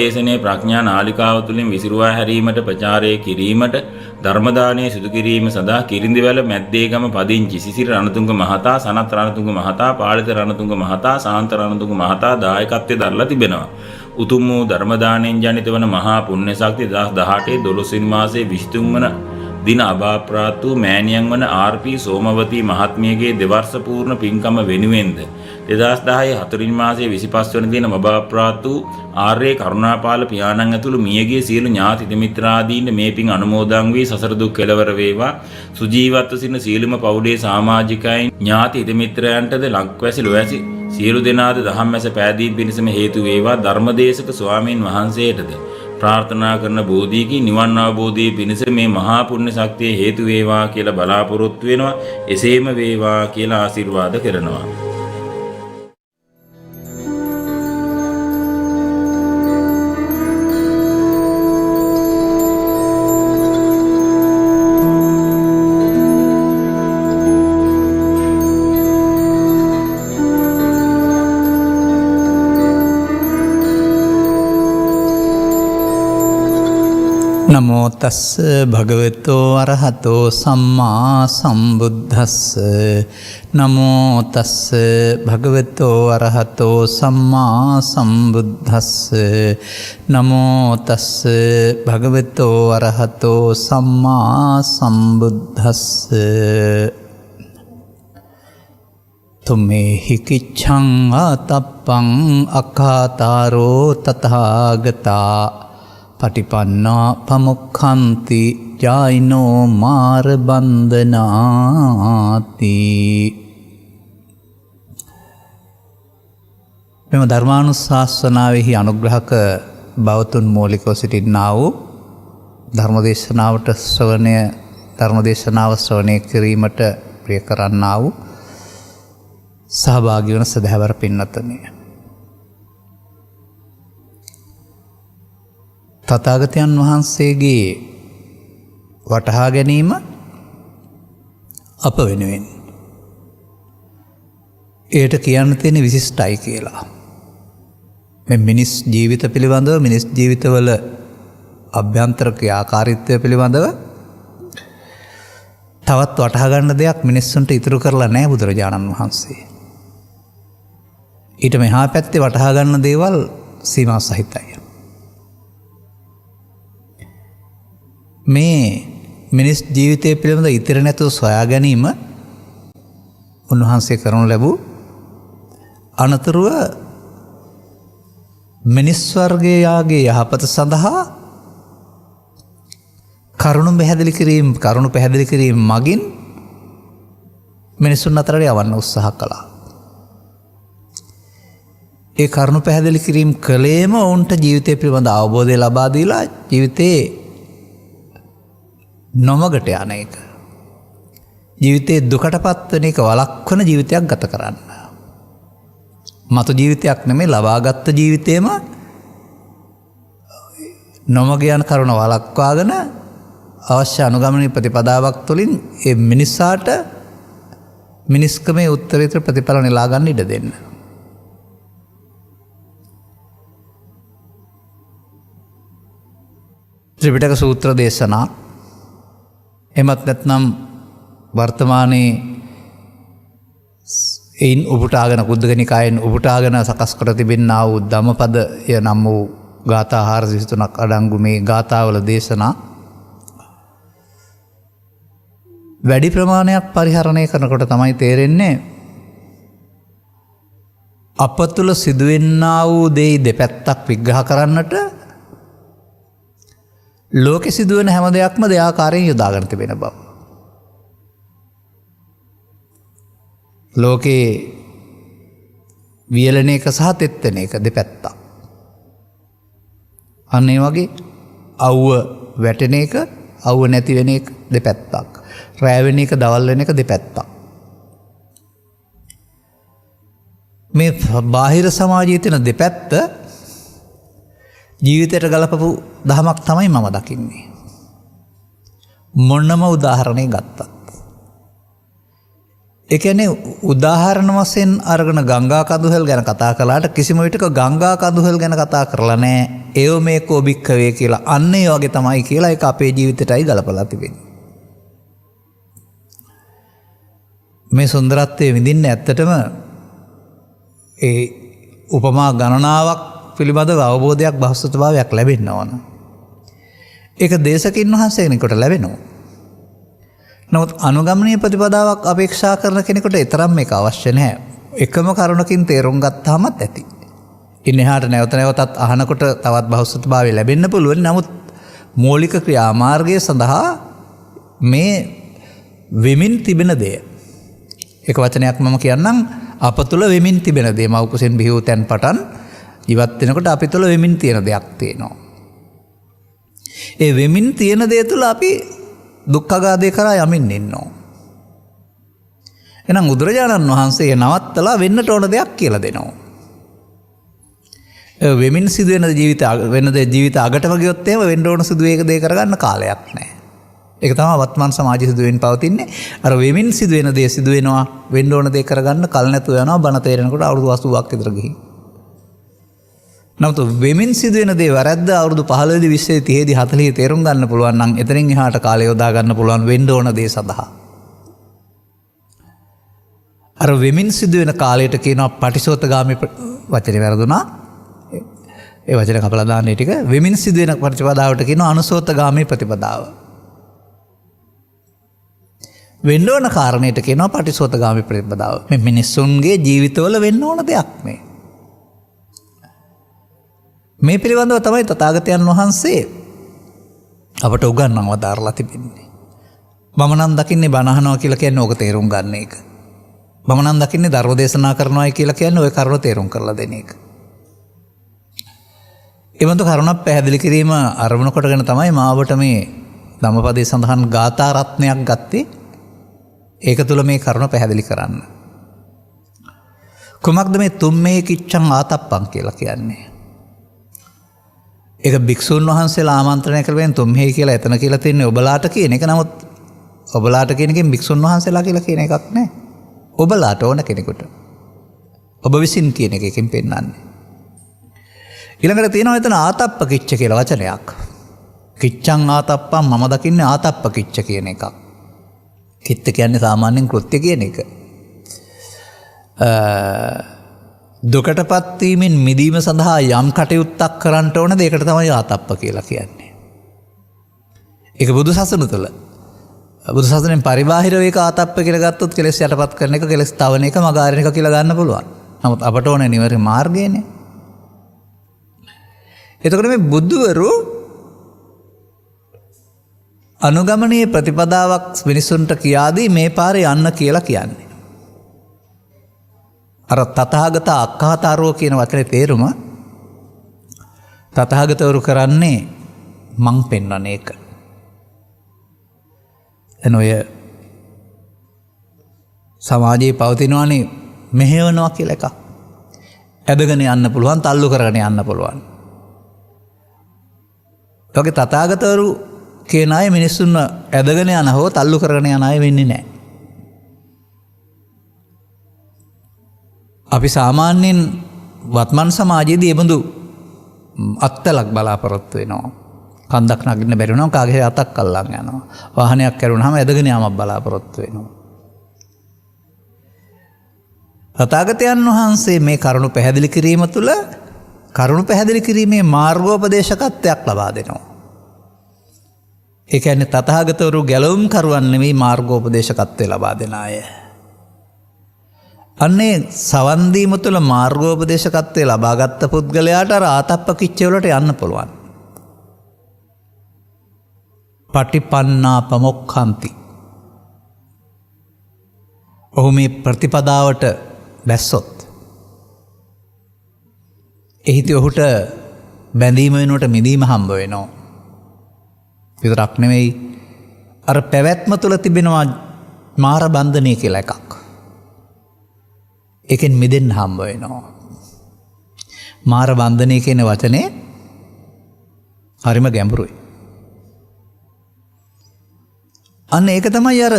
දේශනේ ප්‍රඥා නාලිකාව තුළින් විසිරුවා හැරීමට ප්‍රචාරය කිරීමට ධර්ම දානය සිදු කිරීම සඳහා කිරිඳිවැල මැද්දේගම පදිංචි සිසිර රණතුංග මහතා, සනත් රණතුංග මහතා, පාලිත රණතුංග මහතා, සාන්ත රණතුංග මහතා දායකත්වයේ දරලා තිබෙනවා. උතුම් වූ ධර්ම දාණයෙන් ජනිත වන මහා පුණ්‍ය ශක්තිය 2018 12 වෙනි මාසයේ 23 වන දින අභාප්‍රාප්ත වූ මෑණියන් වන ආර්.පී. සෝමවතී මහත්මියගේ දෙවර්ෂ පූර්ණ පින්කම වෙනුවෙන්ද 2010 4 වෙනි මාසයේ 25 වන දින අභාප්‍රාප්ත වූ ආර්ය කරුණාපාල පියාණන් ඇතුළු මියගිය සියලු ඥාති මිත්‍රාදීන් මේ පින් අනුමෝදන් වී සසර දුක් කෙලවර වේවා. සුජීවත්ව සිටින සීලම පවුලේ සමාජිකයින් ඥාති මිත්‍රයන්ටද ලක්වැසි ලොවැසි සියලු දෙනාද දහම්මැස පෑදීම් පිණිසම හේතු වේවා. ධර්මදේශක ස්වාමීන් වහන්සේටද ප්‍රාර්ථනා කරන බෝධියකින් නිවන් අවබෝධයේ පිණිස මේ මහා පුණ්‍ය ශක්තිය හේතු වේවා කියලා බලාපොරොත්තු වෙනවා. එසේම වේවා කියලා ආශිර්වාද කරනවා. නමෝ තස්ස භගවතෝ අරහතෝ සම්මා සම්බුද්දස්ස. නමෝ තස්ස භගවතෝ අරහතෝ සම්මා සම්බුද්දස්ස. නමෝ තස්ස භගවතෝ අරහතෝ සම්මා සම්බුද්දස්ස. තුමේහි කිච්ඡං ආතප්පං අකාතාරෝ තථාගතා පටිපන්නා පමුක්ඛන්ති ජායිනෝ මාර බන්ධනාති. මෙම ධර්මානුශාසනාවෙහි අනුග්‍රහක බවතුන් මූලිකව සිටින්නා වූ ධර්මදේශනාව ශ්‍රවණය කිරීමට ප්‍රිය කරන්නා වූ සහභාගී වන සදහැවර පින්වත්නි, තථාගතයන් වහන්සේගේ වටහා ගැනීම අප වෙනුවෙන් එයට කියන්න තියෙන විශිෂ්ටයි කියලා. මේ මිනිස් ජීවිත පිළිබඳව, මිනිස් ජීවිතවල අභ්‍යන්තර ක්‍රියාකාරීත්වය පිළිබඳව තවත් වටහා ගන්න දෙයක් මිනිස්සුන්ට ඉතුරු කරලා නැහැ බුදුරජාණන් වහන්සේ. ඊට මෙහා පැත්තේ වටහා ගන්න දේවල් සීමා සහිතයි. මේ මිනිස් ජීවිතය පිළිබඳ ඉතිර නැතුව සොයා ගැනීම උන්වහන්සේ කරනු ලැබූ අනතුරුව මිනිස් වර්ගයාගේ යහපත සඳහා කරුණු පැහැදිලි කිරීම මගින් මිනිසුන් අතරට යවන්න උත්සාහ කළා. ඒ කරුණු පැහැදිලි කිරීම කළේම ඔවුන්ට ජීවිතය පිළිබඳ අවබෝධය ලබා දීලා ජීවිතේ නොමගට යන එක, ජීවිතයේ දුකටපත් වෙන එක වළක්වන ජීවිතයක් ගත කරන්න. මතු ජීවිතයක් නෙමෙයි, ලබාගත් ජීවිතේම නොමග යන කරුණ වළක්වාගෙන අවශ්‍ය අනුගමනීය ප්‍රතිපදාවක් තුළින් ඒ මිනිසාට මිනිස්කමේ උත්තරීතර ප්‍රතිඵල නෙලා ගන්න ඉඩ දෙන්න. ත්‍රිපිටක සූත්‍ර දේශනා, එමත් නැත්නම් වර්තමානයේ එයින් උපුටාගෙන කුද්දක නිකායෙන් උපුටාගෙන සකස් කර තිබෙනා වූ ධම්මපදය නම් වූ ගාථා 423ක් අඩංගු මේ ගාථාවල දේශනා වැඩි ප්‍රමාණයක් පරිහරණය කරනකොට තමයි තේරෙන්නේ අප තුළ සිදුවෙන්නා වූ දේ දෙපැත්තක් විග්‍රහ කරන්නට ලෝකෙ සිදුවන හැම දෙයක්ම දෙආකාරයෙන් යොදාගෙන තිබෙන බව. ලෝකේ වියලන එක සහ තෙත්තන එක දෙපැත්තක්. අන්න ඒ වගේ අවුව වැටෙන එක, අවුව නැති වෙන එක දෙපැත්තක්. රැ වෙන එක, දවල් වෙන එක දෙපැත්තක්. මේ බාහිර සමාජයේ තියෙන දෙපැත්ත ජීවිතයට ගලපපු දහමක් තමයි මම දකින්නේ. මොනම උදාහරණයක් ගත්තත්. ඒ කියන්නේ උදාහරණ වශයෙන් අරගෙන ගංගා කඳුහල් ගැන කතා කළාට කිසිම විටක ගංගා කඳුහල් ගැන කතා කරලා නැහැ. ඒව මේ කෝභික්කවේ කියලා අන්න ඒ වගේ තමයි කියලා ඒක අපේ ජීවිතයටයි ගලපලා තිබෙන්නේ. මේ සුන්දරත්වයේ විඳින්න ඇත්තටම ඒ උපමා ගණනාවක් පිළිබඳව අවබෝධයක් බහුසුතභාවයක් ලැබෙන්න ඕන. ඒක දේශකින් වහන්සේ කෙනෙකුට ලැබෙනවා. නමුත් අනුගමනීය ප්‍රතිපදාවක් අපේක්ෂා කරන කෙනෙකුට තරම් මේක අවශ්‍ය නැහැ. එකම කරුණකින් තේරුම් ගත්තාමත් ඇති. ඉන් එහාට නැවත නැවතත් අහනකොට තවත් බහුසුතභාවය ලැබෙන්න පුළුවන්. නමුත් මූලික ක්‍රියාමාර්ගය සඳහා මේ වෙමින් තිබෙන දෙය. එක වචනයක් මම කියන්නම් අප තුළ වෙමින් තිබෙන දේ. මව් කුසෙන් බිහි වූ තැන් පටන් ජීවත් වෙනකොට අපි තුළ වෙමින් තියෙන දෙයක් තියෙනවා. ඒ වෙමින් තියෙන දේ තුළ අපි දුක්ඛාගාධය කරා යමින් ඉන්නවා. එහෙනම් බුදුරජාණන් වහන්සේ නවත්තලා වෙන්නට ඕන දෙයක් කියලා දෙනවා. වෙමින් සිදුවෙන ජීවිත අගටම ගියොත් එහෙම වෙන්න ඕන සිදුවේක දේ කරගන්න කාලයක් නැහැ. ඒක තමයි වත්මන් සමාජය සිදුවෙන් පවතින්නේ. අර වෙමින් සිදුවෙන දේ සිදුවෙනවා වෙන්න ඕන දේ කරගන්න කල නැතුව යනවා බණ තේරෙනකොට අවුරුදු 80ක් විතර ගිහින්. නමුත් වෙමින් සිදුවෙන දේ වැරද්ද අවුරුදු 15 දී 20 දී 30 දී 40 දී තේරුම් ගන්න පුළුවන් නම් එතනින් එහාට කාලය යොදා ගන්න පුළුවන් වෙන්න ඕන දේ සඳහා. අර වෙමින් සිදුවෙන කාලයට කියනවා පටිසෝතගාමී වචනේ වැරදුනා. ඒ වචන කපලා දාන්නේ ටික වෙමින් සිදුවෙන ප්‍රතිපදාවට කියනවා අනුසෝතගාමී ප්‍රතිපදාව. වෙන්න ඕන කාරණයට කියනවා පටිසෝතගාමී ප්‍රතිපදාව. මේ මිනිස්සුන්ගේ ජීවිතවල වෙන්න ඕන දෙයක් මේ. මේ පිළිබඳව තමයි තථාගතයන් වහන්සේ අපට උගන්වනවා දාරලා තිබෙන්නේ. මම නම් දකින්නේ බණ අහනවා කියලා කියන්නේ ඕක තේරුම් ගන්න එක. මම නම් දකින්නේ ධර්ම දේශනා කරනවායි කියලා කියන්නේ ওই කරුණ තේරුම් කරලා දෙන එක. එවන්ත කරුණක් පැහැදිලි කිරීම අරමුණ කොටගෙන තමයි මාවට මේ ධම්මපදයේ සඳහන් ගාථා රත්නයක් ගත්තේ. ඒක තුළ මේ කරුණ පැහැදිලි කරන්න. කුමක්ද මේ තුම්මේ කිච්ඡං ආතප්පං කියලා කියන්නේ? ඒක භික්ෂුන් වහන්සේලා ආමන්ත්‍රණය කරගෙන තුම්හේ කියලා එතන කියලා තින්නේ ඔබලාට කියන එක. නමුත් ඔබලාට කියන එකෙන් භික්ෂුන් වහන්සේලා කියලා කියන එකක් නැහැ. ඔබලාට ඕන කෙනෙකුට. ඔබ විසින් කියන එකකින් පෙන්නන්නේ. ඊළඟට තියෙනවා එතන ආතප්ප කිච්ච කියලා වචනයක්. කිච්ඡං ආතප්පං මම දකින්නේ ආතප්ප කිච්ච කියන එකක්. කිත්ත කියන්නේ සාමාන්‍යයෙන් කෘත්‍ය කියන එක. දුකටපත් වීමෙන් මිදීම සඳහා යම් කටයුත්තක් කරන්න ඕනද ඒකට තමයි ආතප්ප කියලා කියන්නේ. ඒක බුදු සසුන තුළ. බුදු සසුනෙන් පරිබාහිරව ඒක ආතප්ප කියලා ගත්තොත් කෙලෙස් යටපත් කරන එක කෙලෙස් තවන එක මගාරින එක කියලා ගන්න පුළුවන්. නමුත් අපට ඕනේ නිවැරදි මාර්ගයනේ. එතකොට මේ බුදුවරු අනුගමනීය ප්‍රතිපදාවක් මිනිසුන්ට කියාදී මේ පාරේ යන්න කියලා කියන්නේ. අර තථාගත අක්ඛාතාරෝ කියන වචනේ තේරුම තථාගතවරු කරන්නේ මං පෙන්වන එක. එනොය සමාජයේ පවතිනවානේ මෙහෙවනවා කියලා එකක්. ඇදගෙන යන්න පුළුවන්, තල්ලු කරගෙන යන්න පුළුවන්. ඒකේ තථාගතවරු කියන අය මිනිස්සුන් ඇදගෙන යන හෝ තල්ලු කරගෙන යන අය වෙන්නේ නැහැ. අපි සාමාන්‍යයෙන් වත්මන් සමාජයේදී එබඳු අත්තලක් බලාපොරොත්තු වෙනවා. කන්දක් නගින්න බැරි වුණාම කාගේ අතක් අල්ලන් යනවා. වාහනයක් කැරුණාම ඇදගෙන යාමක් බලාපොරොත්තු වෙනවා. තථාගතයන් වහන්සේ මේ කරුණු පැහැදිලි කිරීම තුළ කරුණු පැහැදිලි කිරීමේ මාර්ගෝපදේශකත්වයක් ලබා දෙනවා. ඒ කියන්නේ තථාගතවරු ගැලවුම් කරුවන් නෙමෙයි මාර්ගෝපදේශකත්වය ලබා දෙන අය. අන්නේ සවන් දීම තුළ මාර්ගෝපදේශකත්වය ලබාගත් පුද්ගලයාට අර ආතප්ප කිච්ච වලට යන්න පුළුවන්. පටිපන්නා පමොක්ඛන්ති. ඔහු මේ ප්‍රතිපදාවට බැස්සොත් එහිදී ඔහුට බැඳීම වෙනුවට මිදීම හම්බ වෙනවා. විතරක් නෙවෙයි අර පැවැත්ම තුළ තිබෙනවා මාර බන්ධනය කියලා එකක්. ඒකෙන් මිදෙන්න හම්බ වෙනවා. මාර බන්ධනය කියන වචනේ හරිම ගැඹුරුයි. අන්න ඒක තමයි අර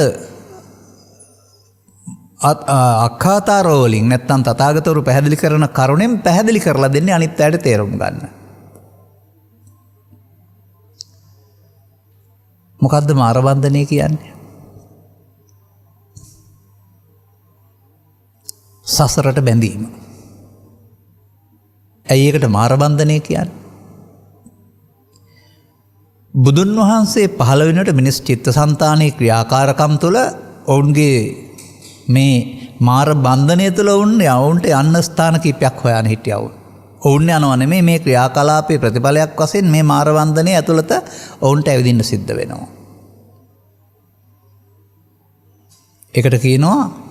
අක්ඛාතාරෝ වලින් නැත්තම් තථාගතවරු පැහැදිලි කරන කරුණෙන් පැහැදිලි කරලා දෙන්නේ අනිත් අයට තේරුම් ගන්න. මොකද්ද මාරබන්ධනය කියන්නේ? සසරට බැඳීම. ඇයි ඒකට මාරබන්ධනය කියන්නේ? බුදුන් වහන්සේ පහළ වෙනකොට මිනිස් චිත්තසංතානයේ ක්‍රියාකාරකම් තුළ ඔවුන්ගේ මේ මාර බන්ධනය තුළ ඔවුන්ට යන්න ස්ථාන කීපයක් හොයන හිටියව. ඔවුන් යනවා නෙමෙයි මේ ක්‍රියාකලාපයේ ප්‍රතිඵලයක් වශයෙන් මේ මාර බන්ධනය ඇතුළත ඔවුන්ට ඇවිදින්න සිද්ධ වෙනවා. ඒකට කියනවා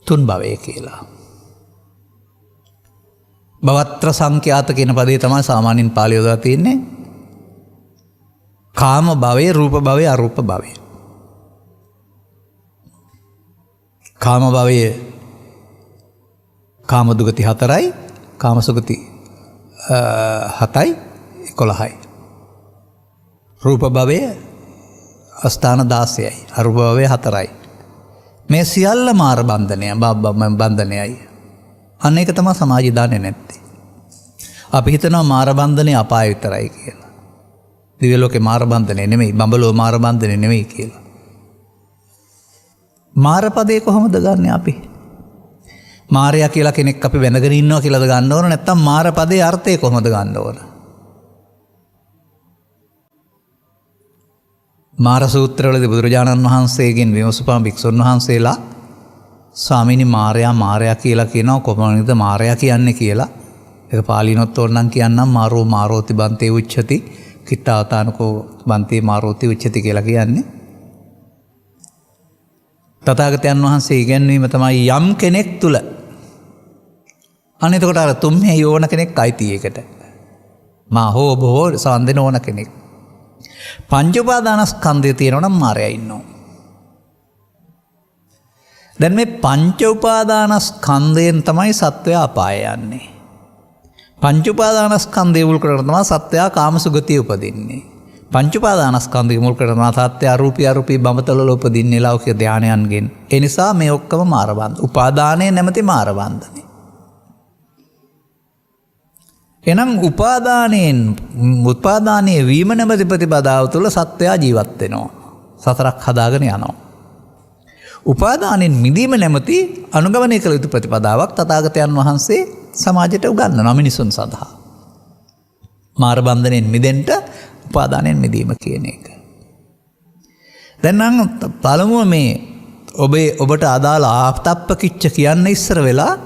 තුන් භවය කියලා. භවත්‍ර සංඛ්‍යාත කියන පදේ තමයි සාමාන්‍යයෙන් පාළි යොදලා තියෙන්නේ. කාම භවය, රූප භවය, අරූප භවය. කාම භවය කාම දුගති 4යි, කාම සුගති 7යි, 11යි. රූප භවය අස්ථාන 16යි, අරූප භවය 4යි. මේ සියල්ල මාර බන්ධනය, බන්ධනයයි. අන්න ඒක තමයි සමාජය දන්නේ නැත්තේ. අපි හිතනවා මාර බන්ධනය අපාය විතරයි කියලා. දිව්‍ය ලෝකේ මාර බන්ධනය නෙමෙයි, බඹලෝ මාර බන්ධනය නෙමෙයි කියලා. මාර පදේ කොහොමද ගන්නෙ අපි? මාරයා කියලා කෙනෙක් අපි වැඳගෙන ඉන්නවා කියලාද ගන්න ඕන? නැත්නම් මාර පදේ අර්ථය කොහොමද ගන්න ඕන? මාර සූත්‍රවලදී බුදුරජාණන් වහන්සේගෙන් විමසපුවා භික්ෂුන් වහන්සේලා ස්වාමීනි මාරයා කියලා කියනවා කොහොමද මාරයා කියන්නේ කියලා. ඒක පාලිනොත් ඕනනම් කියන්නම් මාරෝ මාරෝති බන්තේ උච්චති කිත්තාවතානකෝ බන්තේ මාරෝති උච්චති කියලා කියන්නේ. තථාගතයන් වහන්සේ ඉගැන්වීම තමයි යම් කෙනෙක් තුල අනිතකොට අර තුම්හේ යෝන කෙනෙක් අයිති එකට. මා හෝ බොහෝ සම්දෙන ඕන කෙනෙක්. පංච උපාදානස්කන්ධය තියෙනවා නම් මායя ඉන්නවා. දැන් මේ පංච උපාදානස්කන්ධයෙන් තමයි සත්වයා අපාය යන්නේ. පංච උපාදානස්කන්ධය මුල් කරගෙන තමයි සත්වයා කාමසුගතිය උපදින්නේ. පංච උපාදානස්කන්ධය මුල් කරගෙන සත්වයා අරූපී බඹතල උපදින්නේ ලෞකික ධානයන්ගෙන්. ඒ නිසා මේ ඔක්කොම මාරබන්ධ. උපාදානයේ නැමැති මාරබන්ධනේ. එනම් උපාදානයේ වීම නැමැති ප්‍රතිපදාව තුළ සත්වයා ජීවත් වෙනවා. සතරක් හදාගෙන යනවා. උපාදානෙන් මිදීම නැමැති අනුගමනය කළ යුතු ප්‍රතිපදාවක් තථාගතයන් වහන්සේ සමාජයට උගන්වනවා මිනිසුන් සඳහා. මාර බන්ධනෙන් මිදෙන්න උපාදානෙන් මිදීම කියන එක. දැන් නම් පළමුව මේ ඔබට අදාළ ආප්තප්පකිච්ච කියන්න ඉස්සර වෙලා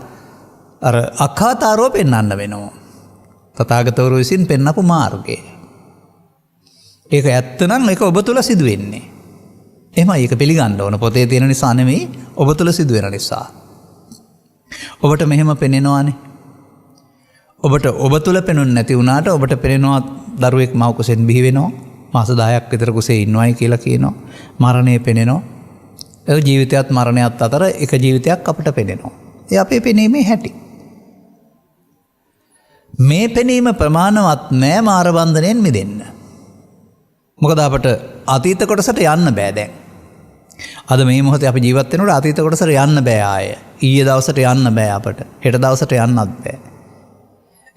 අර අඛාතාරෝ පෙන්වන්න වෙනවා. තථාගතවරු විසින් පෙන්වපු මාර්ගය. ඒක ඇත්ත නම් ඒක ඔබ තුල සිදු වෙන්නේ. එහෙමයි ඒක පිළිගන්න ඕන. පොතේ තියෙන නිසා නෙමෙයි ඔබ තුල සිදු වෙන නිසා. ඔබට මෙහෙම පෙනෙනවානේ. ඔබට ඔබ තුල පෙනුනේ නැති වුණාට ඔබට පෙනෙනවා දරුවෙක් මව කුසෙන් බිහි වෙනවා. මාස 10ක් විතර කුසේ ඉන්නවයි කියලා කියනවා. මරණය පෙනෙනවා. ඒ ජීවිතයත් මරණයත් අතර එක ජීවිතයක් අපිට පෙනෙනවා. ඒ අපේ පෙනීමේ හැටි. මේ පෙනීම ප්‍රමාණවත් නෑ මාර බන්ධනයෙන් මිදෙන්න. මොකද අපට අතීත කොටසට යන්න බෑ දැන්. අද මේ මොහොතේ අපි ජීවත් වෙනකොට අතීත කොටසට යන්න බෑ ආය. ඊයේ දවසට යන්න බෑ අපට. හෙට දවසට යන්නත් බෑ.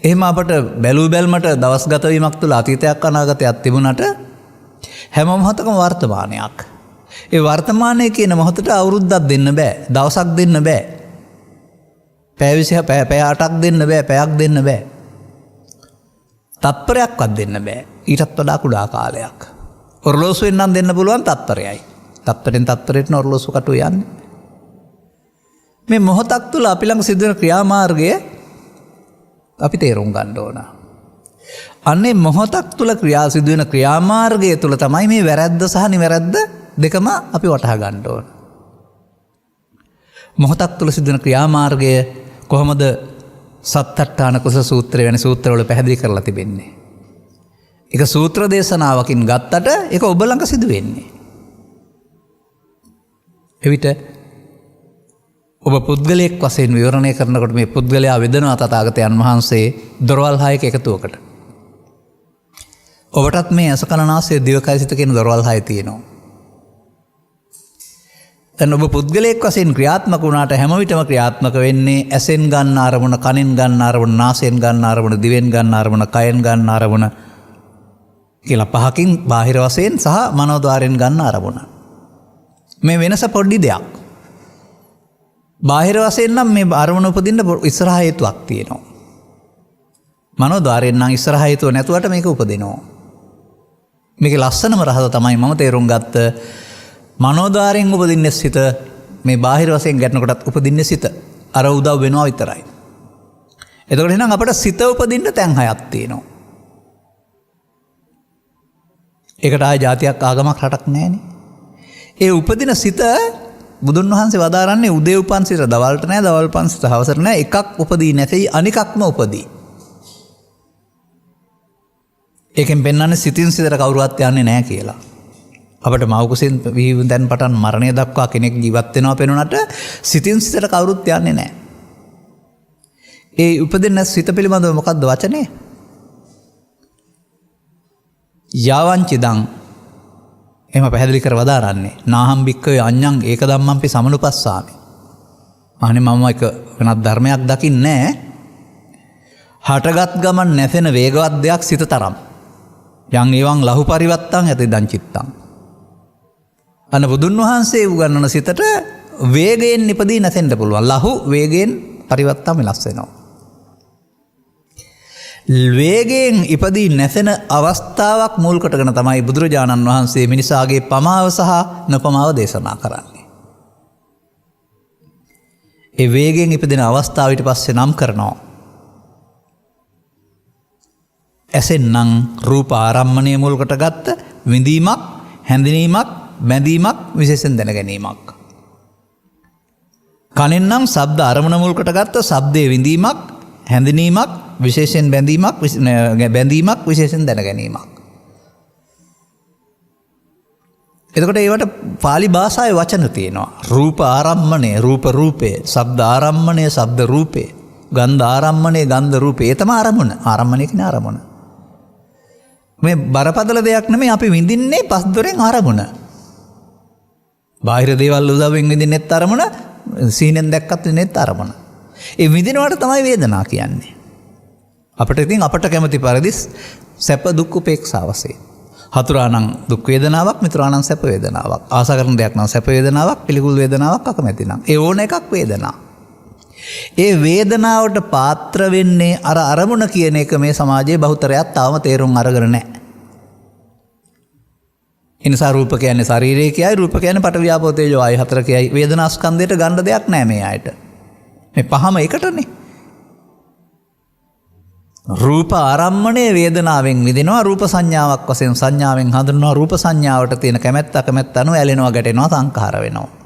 එහෙම අපට බැලූ බැල්මට දවස් ගත වීමක් තුළ අතීතයක් අනාගතයක් තිබුණට හැම මොහොතකම වර්තමානයක්. ඒ වර්තමානයේ කියන මොහොතට අවුරුද්දක් දෙන්න බෑ. දවසක් දෙන්න බෑ. පැය 8ක් දෙන්න බෑ. පැයක් දෙන්න බෑ. තත්පරයක්වත් දෙන්න බෑ. ඊටත් වඩා කුඩා කාලයක්. ඔරලෝසුවෙන් නම් දෙන්න පුළුවන් තත්පරයයි. තත්පරෙන් තත්පරයට ඔරලෝසු කටුව යන්නේ. මේ මොහොතක් තුළ අපි ළඟ සිදුවෙන ක්‍රියාමාර්ගය අපි තේරුම් ගන්න ඕන. අන්නේ මොහොතක් තුළ සිදුවෙන ක්‍රියාමාර්ගය තුළ තමයි මේ වැරැද්ද සහ නිවැරද්ද දෙකම අපි වටහා ගන්න ඕන. මොහොතක් තුළ සිදුවෙන ක්‍රියාමාර්ගය කොහොමද සත්තට්ඨාන කුසල සූත්‍රය වැනි සූත්‍රවල පැහැදිලි කරලා තිබෙන්නේ. ඒක සූත්‍ර දේශනාවකින් ගත්තට ඒක ඔබ ළඟ සිදු වෙන්නේ. එවිට ඔබ පුද්ගලයෙක් වශයෙන් විවරණය කරනකොට මේ පුද්ගලයා වෙදෙනවා තථාගතයන් වහන්සේ දොරවල් 6ක එකතුවකට. ඔබටත් මේ අසකනාසය දිවකය සිත කියන දොරවල් 6 තියෙනවා. දැන් ඔබ පුද්ගලයෙක් වශයෙන් ක්‍රියාත්මක වුණාට හැම විටම ක්‍රියාත්මක වෙන්නේ ඇසෙන් ගන්න අරමුණ, කනෙන් ගන්න අරමුණ, නාසයෙන් ගන්න අරමුණ, දිවෙන් ගන්න අරමුණ, කයෙන් ගන්න අරමුණ කියලා පහකින් බාහිර වශයෙන් සහ මනෝද්වාරයෙන් ගන්න අරමුණ. මේ වෙනස පොඩි දෙයක්. බාහිර වශයෙන් නම් මේ අරමුණ උපදින්න ඉස්සරහ හේතුවක් තියෙනවා. මනෝද්වාරයෙන් නම් ඉස්සරහ හේතුව නැතුවට මේක උපදිනවා. මේකේ ලස්සනම රහස තමයි මම තේරුම් ගත්ත මනෝද්වාරයෙන් උපදින්නේ සිත මේ බාහිර වශයෙන් ගැටෙනකොටත් උපදින්නේ සිත. අර උදව් වෙනවා විතරයි. එතකොට එහෙනම් අපිට සිත උපදින්න තැන් හයක් තියෙනවා. ඒකට ආය જાතියක් ආගමක් රටක් නැහැනේ. ඒ උපදින සිත බුදුන් වහන්සේ වදාරන්නේ උදේ උපන් සිත දවල්ට නැහැ, දවල් උපන් සිත හවසට නැහැ. එකක් උපදී නැති අනිකක්ම උපදී. ඒකෙන් පෙන්වන්නේ සිතින් සිතට කවුරුවත් යන්නේ නැහැ කියලා. අපිට මව කුසෙන් විහිදෙන් පටන් මරණය දක්වා කෙනෙක් ජීවත් වෙනවා පෙනුනට සිතින් සිතට කවුරුත් යන්නේ නැහැ. ඒ උපදින සිත පිළිබඳව මොකක්ද වචනේ? යාවංචිදං එහෙම පැහැදිලි කර වදාරන්නේ නාහම් භික්ඛවේ අඤ්ඤං ඒක ධම්මංපි සමනුපස්සාමි. අනේ මම එක වෙනත් ධර්මයක් දකින්නේ නැහැ. හටගත් ගමන් නැසෙන වේගවත් දෙයක් සිත තරම්. යං එවං ලහු පරිවත්තං යති දං චිත්තං. අන බුදුන් වහන්සේ උගන්වන සිතට වේගයෙන් ඉපදී නැසෙන්න පුළුවන්. ලහු වේගයෙන් පරිවත්තම් වෙනස් වෙනවා. වේගයෙන් ඉපදී නැසෙන අවස්ථාවක් මුල් කොටගෙන තමයි බුදුරජාණන් වහන්සේ මිනිසාගේ පමාව සහ නොපමාව දේශනා කරන්නේ. ඒ වේගයෙන් ඉපදෙන අවස්ථාව ඊට පස්සේ නම් කරනවා. ඇසෙන්නම් රූප ආරම්මණය මුල් කොට ගත්ත විඳීමක්, හැඳිනීමක්, බැඳීමක්, විශේෂයෙන් දැන ගැනීමක්. කනෙන් නම් ශබ්ද අරමුණ මුල් කොට ගත්ත ශබ්දයේ විඳීමක්, හැඳිනීමක්, විශේෂයෙන් බැඳීමක්, විශේෂයෙන් දැන ගැනීමක්. එතකොට ඒවට පාලි භාෂාවේ වචන තියෙනවා. රූප ආරම්මණය, රූප රූපේ, ශබ්ද ආරම්මණය, ශබ්ද රූපේ, ගන්ධ ආරම්මණය, ගන්ධ රූපේ. ඒ තමයි අරමුණ. ආරම්මණය කියන්නේ අරමුණ. මේ බරපතල දෙයක් නෙමෙයි අපි විඳින්නේ පස් දොරෙන් අරමුණ. බාහිර දේවල් උදව්වෙන් විඳින්නෙත් අරමුණ, සීනෙන් දැක්කත් විඳින්නෙත් අරමුණ. ඒ විඳිනවට තමයි වේදනා කියන්නේ. අපිට ඉතින් අපට කැමති පරිදි සැප දුක් උපේක්ෂා වශයෙන්. හතුරානම් දුක් වේදනාවක්, මිතුරානම් සැප වේදනාවක්. ආසා කරන දෙයක් නම් සැප වේදනාවක්, පිළිකුල් වේදනාවක්, අකමැති නම්. ඒ ඕන එකක් වේදනා. ඒ වේදනාවට පාත්‍ර වෙන්නේ අර අරමුණ කියන එක මේ සමාජයේ බහුතරයක් තාම තේරුම් අරගෙන නැහැ. ඉනසා රූප කියන්නේ ශරීරය කියයි, රූප කියන්නේ පඨවි ආපෝ තේජෝ ආය හතර කියයි. වේදනා ස්කන්ධයට ගන්න දෙයක් නැහැ මේ අයට. මේ පහම එකටනේ. රූප ආරම්මණය වේදනාවෙන් විඳිනවා, රූප සංඥාවක් වශයෙන් සංඥාවෙන් හඳුන්වනවා. රූප සංඥාවට තියෙන කැමැත්ත අකමැත්ත අනුව ඇලෙනවා, ගැටෙනවා, සංඛාර වෙනවා.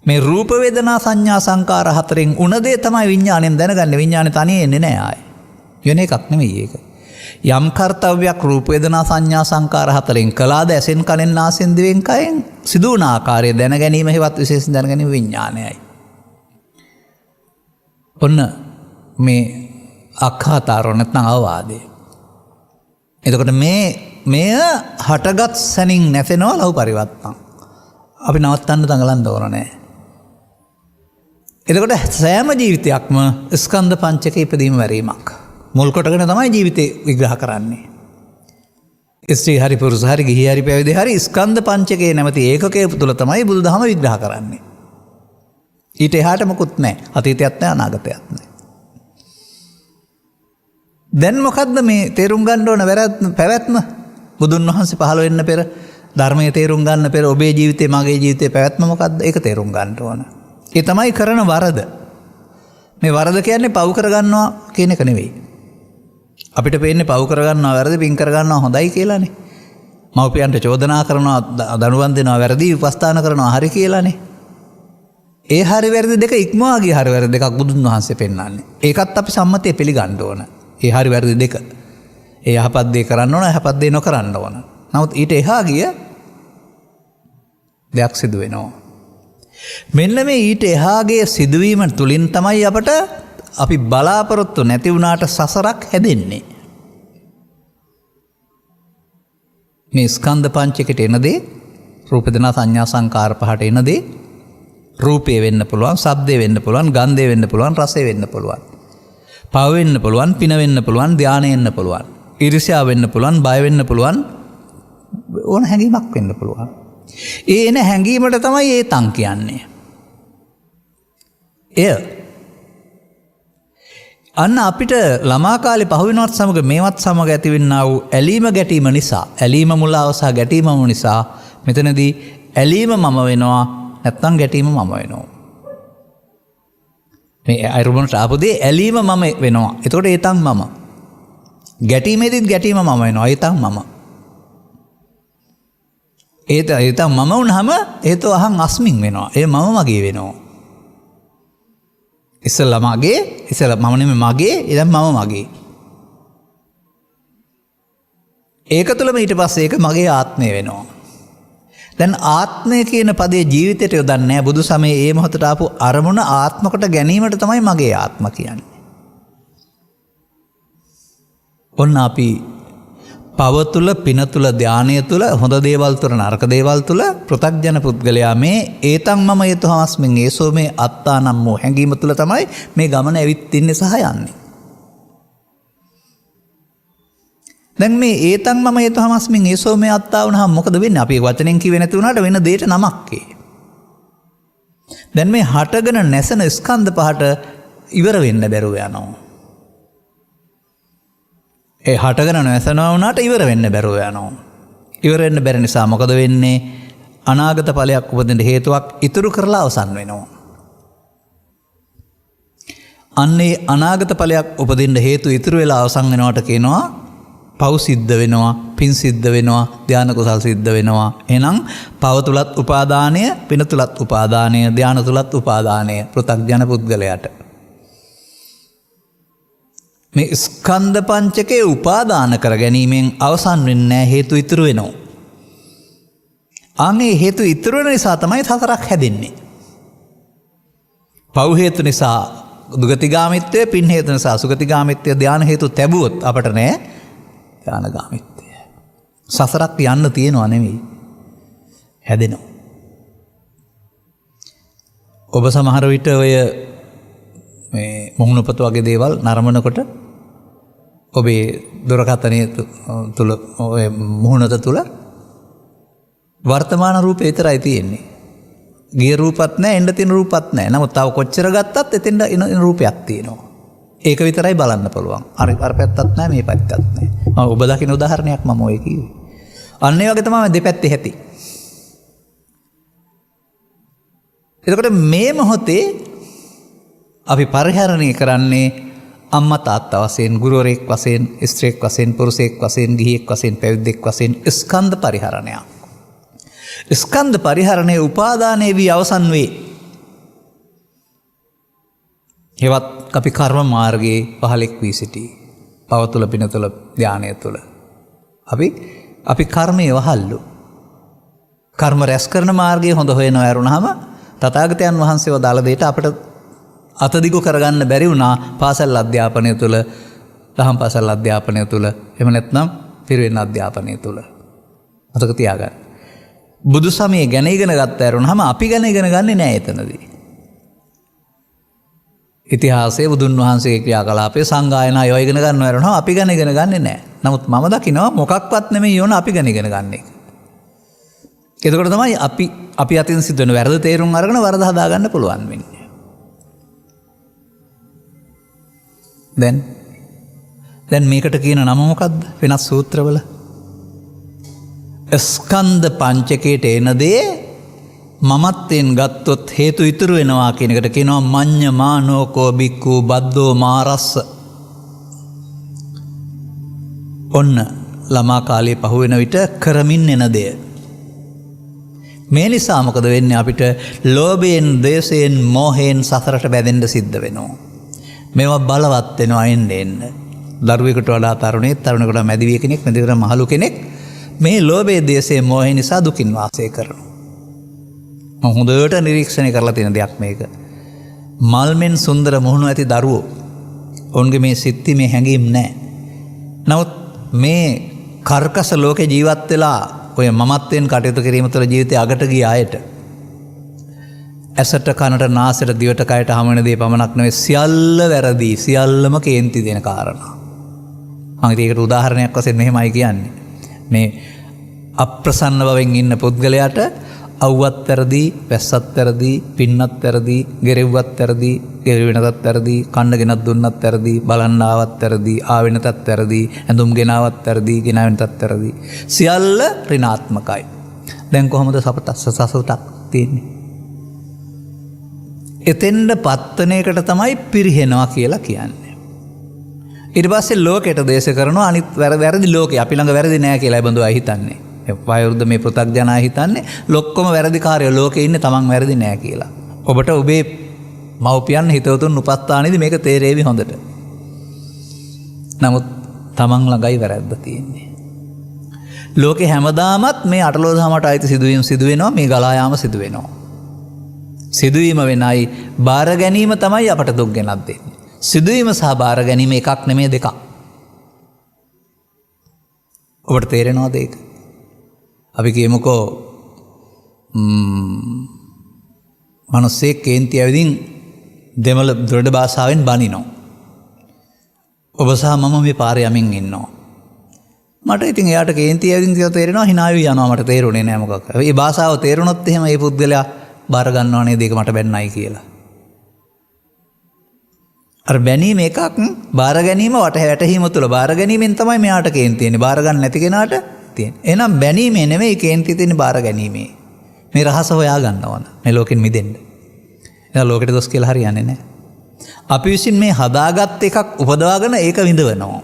මේ රූප වේදනා සංඥා සංකාර හතරෙන් උන දේ තමයි විඥාණයෙන් දැනගන්නේ. විඥානේ තනියෙන් එන්නේ නැහැ ආයේ. වෙන එකක් නෙමෙයි ඒක. යම් කාර්යයක් රූප වේදනා සංඥා සංකාර හතරෙන් කළාද ඇසෙන් කනෙන් නාසයෙන් දිවෙන් කයෙන් සිදු වුණ ආකාරය දැන ගැනීම හේවත් විශේෂයෙන් දැන ගැනීම විඥානයයි. ඔන්න මේ අක්ඛාතාරෝ නැත්නම් අවවාදය. එතකොට මෙය හටගත් සැනින් නැසෙනවා ලහු පරිවත්තම්. අපි නවත්තන්න දඟලන්න ඕන නැහැ. එතකොට සෑම ජීවිතයක්ම ස්කන්ධ පංචකේ ඉපදීම වැරීමක්. මුල් කොටගෙන තමයි ජීවිතේ විග්‍රහ කරන්නේ. ස්ත්‍රී හරි පුරුෂ හරි ගිහි හරි පැවිදි හරි ස්කන්ධ පංචකේ නැමැති ඒකකයේ තුල තමයි බුදුදහම විග්‍රහ කරන්නේ. ඊට එහාට මොකුත් නැහැ. අතීතයක් නැහැ, අනාගතයක් නැහැ. දැන් මොකද්ද මේ තේරුම් ගන්න ඕන පැවැත්ම? බුදුන් වහන්සේ පහළ වෙන්න පෙර ධර්මයේ තේරුම් ගන්න පෙර ඔබේ ජීවිතේ මගේ ජීවිතේ පැවැත්ම මොකද්ද? ඒක තේරුම් ගන්න ඕන. ඒ තමයි කරන වරද. මේ වරද කියන්නේ පව් කරගන්නවා කියන එක නෙවෙයි. අපිට පේන්නේ පව් කරගන්නවා වැරදි, පින් කරගන්නවා හොඳයි කියලානේ. මව්පියන්ට චෝදනා කරනවා, දඬුවම් දෙනවා වැරදි, උපස්ථාන කරනවා හරි කියලානේ. ඒ හරි වැරදි දෙක ඉක්මවා ගිය හරි වැරදි දෙකක් බුදුන් වහන්සේ පෙන්වන්නේ. ඒකත් අපි සම්මතයේ පිළිගන්න ඕන. ඒ හරි වැරදි දෙක. ඒ යහපත් දේ කරන්න ඕන, යහපත් දේ නොකරන්න ඕන. නමුත් ඊට එහා ගිය දෙයක් සිදු වෙනවා. මෙන්න මේ ඊට එහාගේ සිදුවීම තුලින් තමයි අපට අපි බලාපොරොත්තු නැති වුණාට සසරක් හැදෙන්නේ. මේ ස්කන්ධ පංචකයට එන දේ, රූප වේදනා සංඥා සංකාර පහට එන දේ, රූපේ වෙන්න පුළුවන්, ශබ්දේ වෙන්න පුළුවන්, ගන්ධේ වෙන්න පුළුවන්, රසේ වෙන්න පුළුවන්. පව වෙන්න පුළුවන්, පින වෙන්න පුළුවන්, ධානය වෙන්න පුළුවන්. ඊර්ෂ්‍යාව වෙන්න පුළුවන්, බය වෙන්න පුළුවන්, ඕන හැඟීමක් වෙන්න පුළුවන්. ඒ එන හැඟීමට තමයි ඒතං කියන්නේ. එය අන්න අපිට ළමා කාලේ පහුවෙනවත් සමග මේවත් සමග ඇතිවෙන්නා වූ ඇලීම ගැටීම නිසා, ඇලීම මුලාව සහ ගැටීමම නිසා මෙතනදී ඇලීම මම වෙනවා, නැත්තම් ගැටීම මම වෙනවා. මේ අයරුමට ආපුදේ ඇලීම මම වෙනවා. එතකොට ඒතං මම. ගැටීමේදීත් ගැටීම මම වෙනවා. ඒතං මම. ඒතං මම වුණාම ඒතෝ අහං අස්මින් වෙනවා. ඒ මම මගේ වෙනවා. ඉස්සෙල්ලා මගේ, ඉස්සෙල්ලා මම නෙමෙයි මගේ, ඊළඟ මම මගේ. ඒක තුළම ඊට පස්සේ ඒක මගේ ආත්මය වෙනවා. දැන් ආත්මය කියන පදේ ජීවිතයට යොදන්නේ නැහැ. බුදු සමයේ ඒ මොහොතට ආපු අරමුණ ආත්ම කොට ගැනීමට තමයි මගේ ආත්ම කියන්නේ. ඔන්න අපි පව තුළ, පින තුළ, ධානය තුළ, හොඳ දේවල් තුළ, නරක දේවල් තුළ පෘථග්ජන පුද්ගලයා මේ ඒතං මම යතහමස්මින් ඒසෝ මේ අත්තා නම් වූ හැඟීම තුළ තමයි මේ ගමන ඇවිත් ඉන්නේ සහ යන්නේ. දැන් මේ ඒතං මම යතහමස්මින් ඒසෝ මේ අත්තා වුණාම මොකද වෙන්නේ? අපි වචනෙන් කිව්වේ නැති වුණාට වෙන දෙයකට නමක් ඒ. දැන් මේ හටගෙන නැසෙන ස්කන්ධ පහට ඉවර වෙන්න බැරුව යනවා. ඒ හටගෙන නැසෙනවා වුණාට ඉවර වෙන්න බැරුව යනවා. ඉවර වෙන්න බැරි නිසා මොකද වෙන්නේ? අනාගත ඵලයක් උපදින්න හේතුවක් ඉතුරු කරලා අවසන් වෙනවා. අන්නේ අනාගත ඵලයක් උපදින්න හේතු ඉතුරු වෙලා අවසන් වෙනවට කියනවා පව් සිද්ධ වෙනවා, පින් සිද්ධ වෙනවා, ධාන කුසල් සිද්ධ වෙනවා. එහෙනම් පව තුලත් උපාදානය, පින තුලත් උපාදානය, ධාන තුලත් උපාදානය පෘථග්ජන පුද්ගලයාට. මේ ස්කන්ධ පංචකේ උපාදාන කර ගැනීමෙන් අවසන් වෙන්නේ නැහැ, හේතු ඉතුරු වෙනවා. අනේ හේතු ඉතුරු වෙන නිසා තමයි සතරක් හැදෙන්නේ. පව් හේතු නිසා දුගතිගාමිත්වය, පින් හේතු නිසා සුගතිගාමිත්වය, ධාන හේතු තැබුවොත් අපට නෑ ධානගාමිත්වය. සසරක් යන්න තියෙනවා නෙමෙයි, හැදෙනවා. ඔබ සමහර විට ඔය මේ මුහුණුපත වගේ දේවල් නරඹනකොට ඔබේ දුරකථනය තුල, ඔය මුහුණත තුල වර්තමාන රූපේ විතරයි තියෙන්නේ. ගිය රූපත් නැහැ, එන්න තියෙන රූපත් නැහැ. නමුත් තව කොච්චර ගත්තත් එතෙන්ද එන රූපයක් තියෙනවා. ඒක විතරයි බලන්න පුළුවන්. අර පැත්තත් නැහැ, මේ පැත්තත් නැහැ. ඔබ දකින උදාහරණයක් මම ඔය කිව්වේ. අන්න ඒ වගේ තමයි දෙපැත්තේ ඇති. එතකොට මේ මොහොතේ අපි පරිහරණය කරන්නේ අම්මා තාත්තා වශයෙන්, ගුරුවරයෙක් වශයෙන්, ස්ත්‍රියෙක් වශයෙන්, පුරුෂයෙක් වශයෙන්, ගිහියෙක් වශයෙන්, පැවිද්දෙක් වශයෙන් ස්කන්ධ පරිහරණයක්. ස්කන්ධ පරිහරණයේ උපාදානයේ වී අවසන් වේ. හෙවත් අපි කර්ම මාර්ගයේ පහලෙක් වී සිටී. පව තුළ, පින තුළ, ධානය තුළ. අපි කර්මයේ වහල්ලු. කර්ම රැස් කරන මාර්ගයේ හොඳ හොයනවා ඇරුණාම තථාගතයන් වහන්සේව දාලා දෙයට අපිට අතදිගු කරගන්න බැරි වුණා පාසල් අධ්‍යාපනය තුළ, දහම් පාසල් අධ්‍යාපනය තුළ, එහෙම නැත්නම් පිරිවෙන් අධ්‍යාපනය තුළ. මතක තියාගන්න. බුදු සමයේ ගැන ඉගෙන ගත්ත ඇරුණාම අපි ගැන ඉගෙන ගන්නේ නැහැ එතනදී. ඉතිහාසයේ බුදුන් වහන්සේගේ ක්‍රියාකලාපයේ සංගායනා ඒවා ඉගෙන ගන්නව ඇරුණාම අපි ගැන ඉගෙන ගන්නේ නැහැ. නමුත් මම දකිනවා මොකක්වත් නෙමෙයි යෝන අපි ගැන ඉගෙන ගන්න එක. එතකොට තමයි අපි අතින් සිද්ධ වෙන වැරදි තේරුම් අරගෙන වරද හදා ගන්න පුළුවන් වෙන්නේ. දැන් මේකට කියන නම මොකද්ද? වෙනස් සූත්‍රවල ස්කන්ධ පංචකයට එන දේ මමත්වෙන් ගත්තොත් හේතු ඉතුරු වෙනවා කියන එකට කියනවා මඤ්ඤ මානෝකෝ බික්ඛු බද්දෝ මාරස්ස. ඔන්න ළමා කාලේ පහුවෙන විට කරමින් එන දෙය. මේ නිසා මොකද වෙන්නේ? අපිට ලෝභයෙන්, ද්වේෂයෙන්, මෝහයෙන් සසරට බැඳෙන්න සිද්ධ වෙනවා. මේවා බලවත් වෙනවා එන්න. දරුවෙකුට වඩා තරුණයෙක්, තරුණෙකුට මැදිවිය කෙනෙක්, මැදිවියට මහලු කෙනෙක් මේ ලෝභයේ, ද්වේෂයේ, මෝහය නිසා දුකින් වාසය කරනවා. මම හොඳට නිරීක්ෂණය කරලා තියෙන දෙයක් මේක. මල්මෙන් සුන්දර මුහුණු ඇති දරුවෝ, ඔවුන්ගේ මේ සිත්ති මේ හැඟීම් නැහැ. නමුත් මේ කර්කස ලෝකේ ජීවත් වෙලා ඔය මමත්වෙන් කටයුතු කිරීම තුළ ජීවිතය අගට ගිය අයට ඇසට, කනට, නාසයට, දිවට, කයට හමු වෙන දේ පමණක් නෙවෙයි සියල්ල වැරදි, සියල්ලම කේන්ති දෙන කාරණා. මම ඒකට උදාහරණයක් වශයෙන් මෙහෙමයි කියන්නේ. මේ අප්‍රසන්න බවෙන් ඉන්න පුද්ගලයාට අව්වත් වැරදි, වැස්සත් වැරදි, පින්නත් වැරදි, ගෙරෙව්වත් වැරදි, ගෙරෙවෙනතත් වැරදි, කන්න ගෙනත් දුන්නත් වැරදි, බලන්න ආවත් වැරදි, ආවෙනතත් වැරදි, ඇඳුම් ගෙනාවත් වැරදි, ගෙනාවෙනතත් වැරදි. සියල්ල ඍණාත්මකයි. දැන් කොහොමද සසුටක් තියෙන්නේ? එතෙන්ද පත්වන එකට තමයි පිරිහෙනවා කියලා කියන්නේ. ඊට පස්සේ ලෝකයට දේශ කරනවා අනිත් වැරදි ලෝකේ අපි ළඟ වැරදි නෑ කියලා බඳුවා හිතන්නේ. වයෝවෘද්ධ මේ පෘථග්ජනයා හිතන්නේ ලොක්කොම වැරදිකාරයෝ ලෝකේ ඉන්නේ තමන් වැරදි නෑ කියලා. ඔබට ඔබේ මව්පියන් හිතවතුන් උපස්ථානයේදී මේක තේරෙවි හොඳට. නමුත් තමන් ළඟයි වැරද්ද තියෙන්නේ. ලෝකේ හැමදාමත් මේ අටලෝ දහමට අයිති සිදුවීම් සිදු වෙනවා, මේ ගලා යාම සිදු වෙනවා. සිදුවීම වෙනයි, බාර ගැනීම තමයි අපට දුක් ගෙනත් දෙන්නේ. සිදුවීම සහ බාර ගැනීම එකක් නෙමෙයි දෙකක්. ඔබට තේරෙනවද ඒක? අපි කියමුකෝ මිනිස්සෙක් කේන්ති ඇවිදින් දෙමළ දොඩ භාෂාවෙන් බනිනවා. ඔබ සහ මම මේ පාරේ යමින් ඉන්නවා. මට ඉතින් එයාට කේන්ති ඇවිදින් කියලා තේරෙනවා, hina වෙවි යනවා, මට තේරුනේ නෑ මොකක්. මේ භාෂාව තේරුණොත් එහෙම මේ පුද්ගලයා බාර ගන්නවා නේද ඒක මට බැන්නයි කියලා. අර බැනීම එකක්, බාර ගැනීම වැටහීම තුළ බාර ගැනීමෙන් තමයි මෙයාට කේන්ති තියෙන්නේ. බාර ගන්න නැති කෙනාට තියෙන්නේ. එහෙනම් බැනීමේ නෙමෙයි කේන්ති තියෙන්නේ, බාර ගැනීමේ. මේ රහස හොයා ගන්න ඕන මේ ලෝකෙන් මිදෙන්න. එහෙනම් ලෝකෙට දොස් කියලා හරියන්නේ නැහැ. අපි විසින් මේ හදාගත් එකක් උපදවාගෙන ඒක විඳවනවා.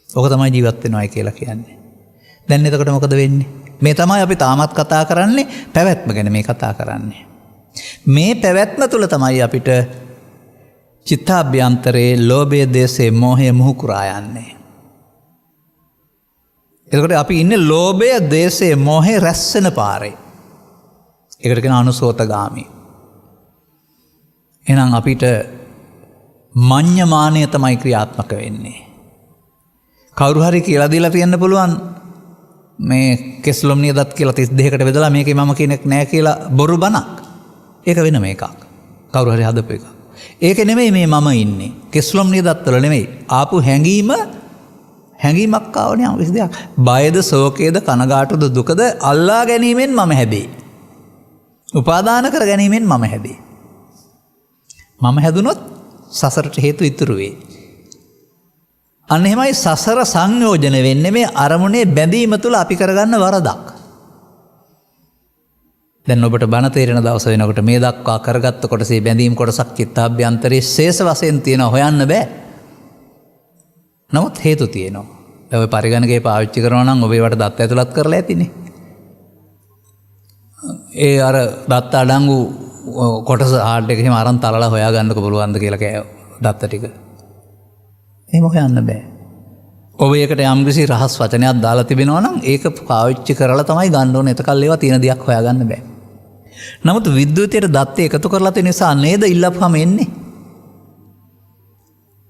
ඕක තමයි ජීවත් වෙනවයි කියලා කියන්නේ. දැන් එතකොට මොකද වෙන්නේ? මේ තමයි අපි තාමත් කතා කරන්නේ, පැවැත්ම ගැන මේ කතා කරන්නේ. මේ පැවැත්ම තුළ තමයි අපිට චිත්තාභ්‍යන්තරයේ ලෝභය, දේශය, මෝහය මුහුකුරා යන්නේ. එතකොට අපි ඉන්නේ ලෝභය, දේශය, මෝහය රැස්සෙන පාරේ. ඒකට කියන අනුසෝතගාමී. එහෙනම් අපිට මඤ්ඤමානය තමයි ක්‍රියාත්මක වෙන්නේ. කවුරු හරි කියලා දීලා තියන්න පුළුවන් මේ කෙස්ලොම් නියදත් කියලා 32කට බෙදලා මේකේ මම කෙනෙක් නෑ කියලා බොරු බණක්. ඒක වෙනම එකක්. කවුරු හරි හදපු එකක්. ඒක නෙමෙයි මේ මම ඉන්නේ. කෙස්ලොම් නියදත් වල නෙමෙයි. ආපු හැඟීමක් ආවනේ යම් කිසි දෙයක්. බයද, ශෝකයේද, කනගාටුද, දුකද අල්ලා ගැනීමෙන් මම හැදේ. උපාදාන කර ගැනීමෙන් මම හැදේ. මම හැදුනොත් සසරට හේතු ඉතුරු වේ. අන්න එහෙමයි සසර සංයෝජන වෙන්නේ මේ අරමුණේ බැඳීම තුළ අපි කරගන්න වරදක්. දැන් ඔබට බණ තේරෙන දවස වෙනකොට මේ දක්වා කරගත්ත කොටසේ බැඳීම් කොටසක් චිත්තාභ්‍යන්තරයේ ශේෂ වශයෙන් තියෙන හොයන්න බෑ. නමුත් හේතු තියෙනවා. දැන් ඔය පරිගණකේ පාවිච්චි කරනවා නම් ඔබ ඒවට දත් ඇතුළත් කරලා ඇතිනේ. ඒ අර දත් අඩංගු කොටස හાર્ඩ් එකේම අරන් තලලා හොයාගන්නක පුළුවන්ද කියලා දත්ත ටික. එහෙම හොයන්න බෑ. ඔබ ඒකට යම්කිසි රහස් වචනයක් දාලා තිබෙනවා නම් ඒක පාවිච්චි කරලා තමයි ගන්න ඕනේ. එතකල් ඒවා තියෙන දෙයක් හොයාගන්න බෑ. නමුත් විද්‍යුතයට දත් එකතු කරලා තියෙන නිසා නේද ඉල්ලපුවම එන්නේ.